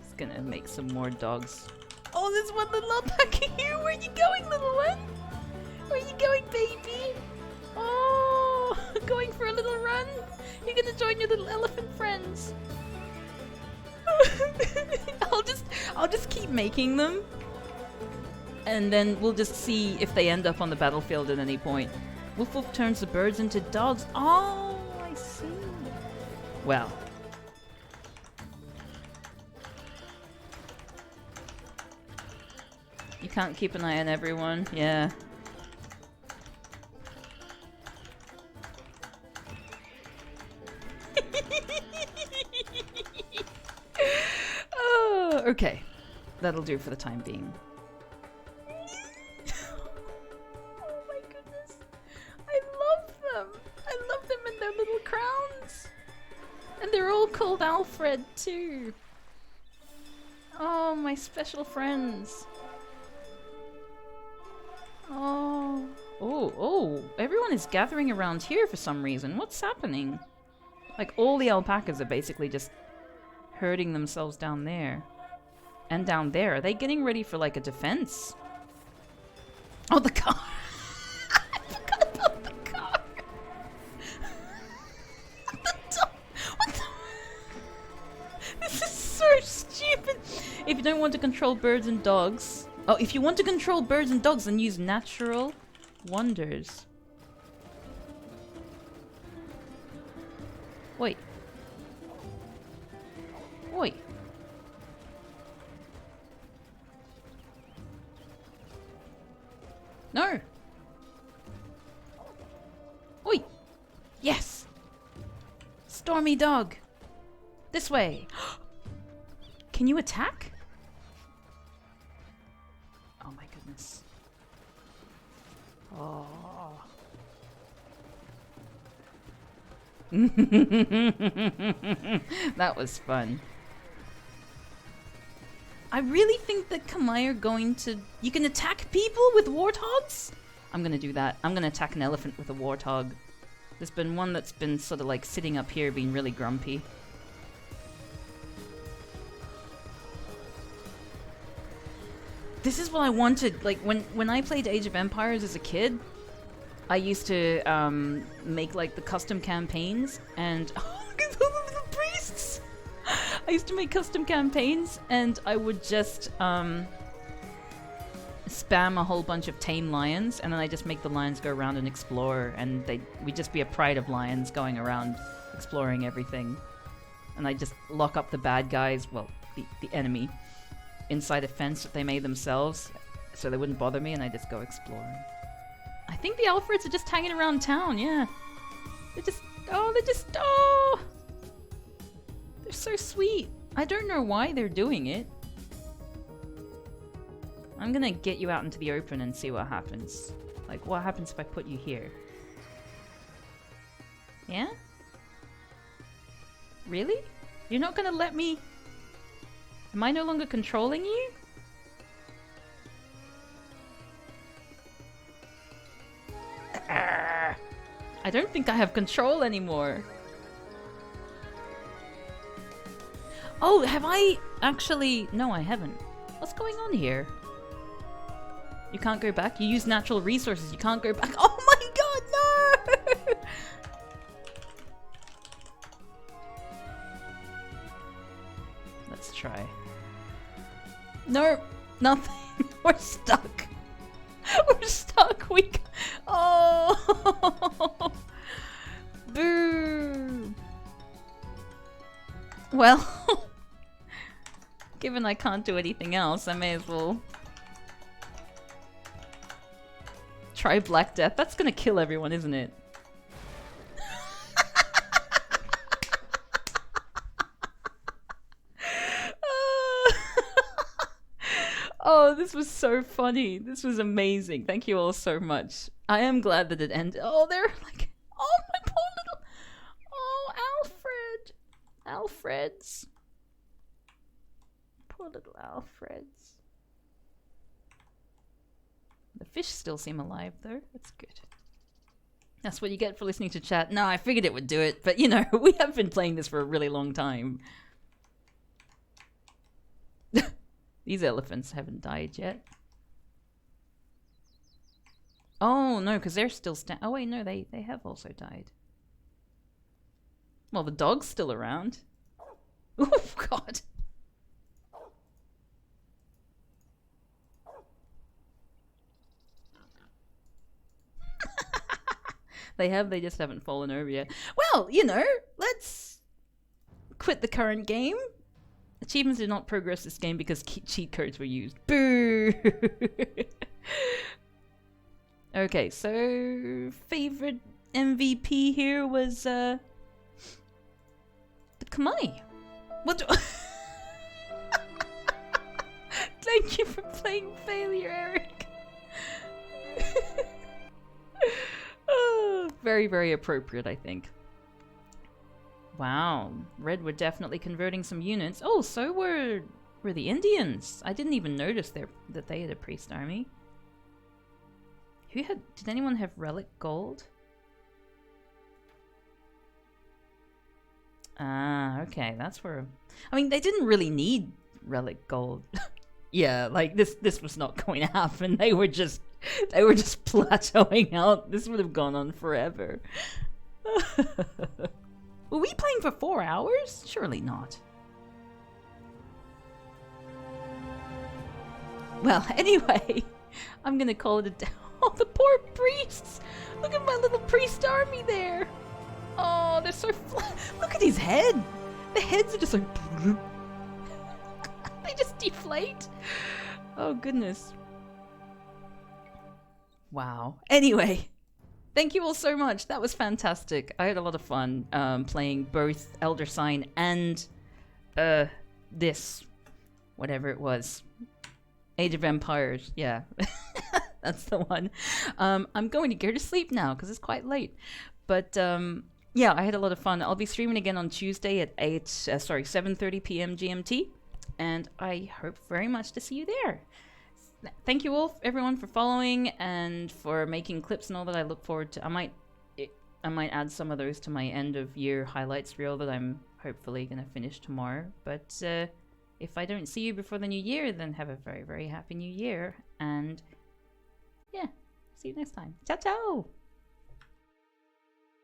Just gonna make some more dogs. Oh, there's one little alpaca here. Where are you going, little one? Where are you going, baby? Oh, going for a little run? You're gonna join your little elephant friends. I'll just keep making them, and then we'll just see if they end up on the battlefield at any point. Woof Woof turns the birds into dogs. Oh, I see. Well. You can't keep an eye on everyone, yeah. Oh, okay. That'll do for the time being. Oh my goodness. I love them. I love them in their little crowns. called Alfred too. Oh, my special friends. Oh. Oh, everyone is gathering around here for some reason. What's happening? Like, all the alpacas are basically just herding themselves down there. And down there. Are they getting ready for, like, a defense? Oh, the car! I forgot about the car! What the... This is so stupid! If you don't want to control birds and dogs... Oh, if you want to control birds and dogs, then use natural wonders. Wait. Wait. No. Oi. Yes. Stormy dog. This way. Can you attack? Oh my goodness. Oh. That was fun. I really think that Kamai are going to... You can attack people with warthogs? I'm gonna do that. I'm gonna attack an elephant with a warthog. There's been one that's been sort of like sitting up here being really grumpy. This is what I wanted. Like, when I played Age of Empires as a kid, I used to make like the custom campaigns and... Look at the priests! I used to make custom campaigns and I would just spam a whole bunch of tame lions, and then I just make the lions go around and explore, and we'd just be a pride of lions going around exploring everything. And I just lock up the bad guys, well, the enemy, inside a fence that they made themselves so they wouldn't bother me, and I just go exploring. I think the Alfreds are just hanging around town, yeah. They're just, they're so sweet. I don't know why they're doing it. I'm gonna get you out into the open and see what happens. Like, what happens if I put you here? Yeah? Really? You're not gonna let me... Am I no longer controlling you? I don't think I have control anymore. Oh, have I actually... No, I haven't. What's going on here? You can't go back? You use natural resources. You can't go back. Oh my god, no! Let's try. No, nothing. We're stuck. We're stuck. Oh! Boo! Well, given I can't do anything else, I may as well try Black Death. That's gonna kill everyone, isn't it? Oh, this was so funny. This was amazing. Thank you all so much. I am glad that it ended. Oh, they're like... Oh, my poor little... Oh, Alfred. Alfreds. Poor little Alfreds. The fish still seem alive, though. That's good. That's what you get for listening to chat. No, I figured it would do it. But, you know, we have been playing this for a really long time. These elephants haven't died yet. Oh, no, because they're still oh, wait, no, they have also died. Well, the dog's still around. Oh, God. They just haven't fallen over yet. Well, you know, let's quit the current game. Achievements did not progress this game because cheat codes were used. Boo! Okay, so favorite MVP here was the Kamai. What do Thank you for playing Failure, Eric. Oh, very, very appropriate, I think. Wow, Red were definitely converting some units. Oh, so were the Indians. I didn't even notice that they had a priest army. Did anyone have relic gold? Ah, okay, that's where... I mean, they didn't really need relic gold. Yeah, like this was not going to happen. They were just plateauing out. This would have gone on forever. Were we playing for 4 hours? Surely not. Well, anyway, I'm gonna call it a day. Oh, the poor priests! Look at my little priest army there! Oh, they're so flat. Look at his head! The heads are just like... They just deflate. Oh, goodness. Wow. Anyway, thank you all so much. That was fantastic. I had a lot of fun playing both Elder Sign and this, whatever it was. Age of Empires. Yeah. That's the one. I'm going to go to sleep now because it's quite late. But yeah, I had a lot of fun. I'll be streaming again on Tuesday at 7:30 p.m. GMT. And I hope very much to see you there. Thank you all, everyone, for following and for making clips and all that. I look forward to. I might add some of those to my end of year highlights reel that I'm hopefully gonna finish tomorrow. But if I don't see you before the new year, then have a very, very happy new year. And yeah, see you next time. Ciao, ciao.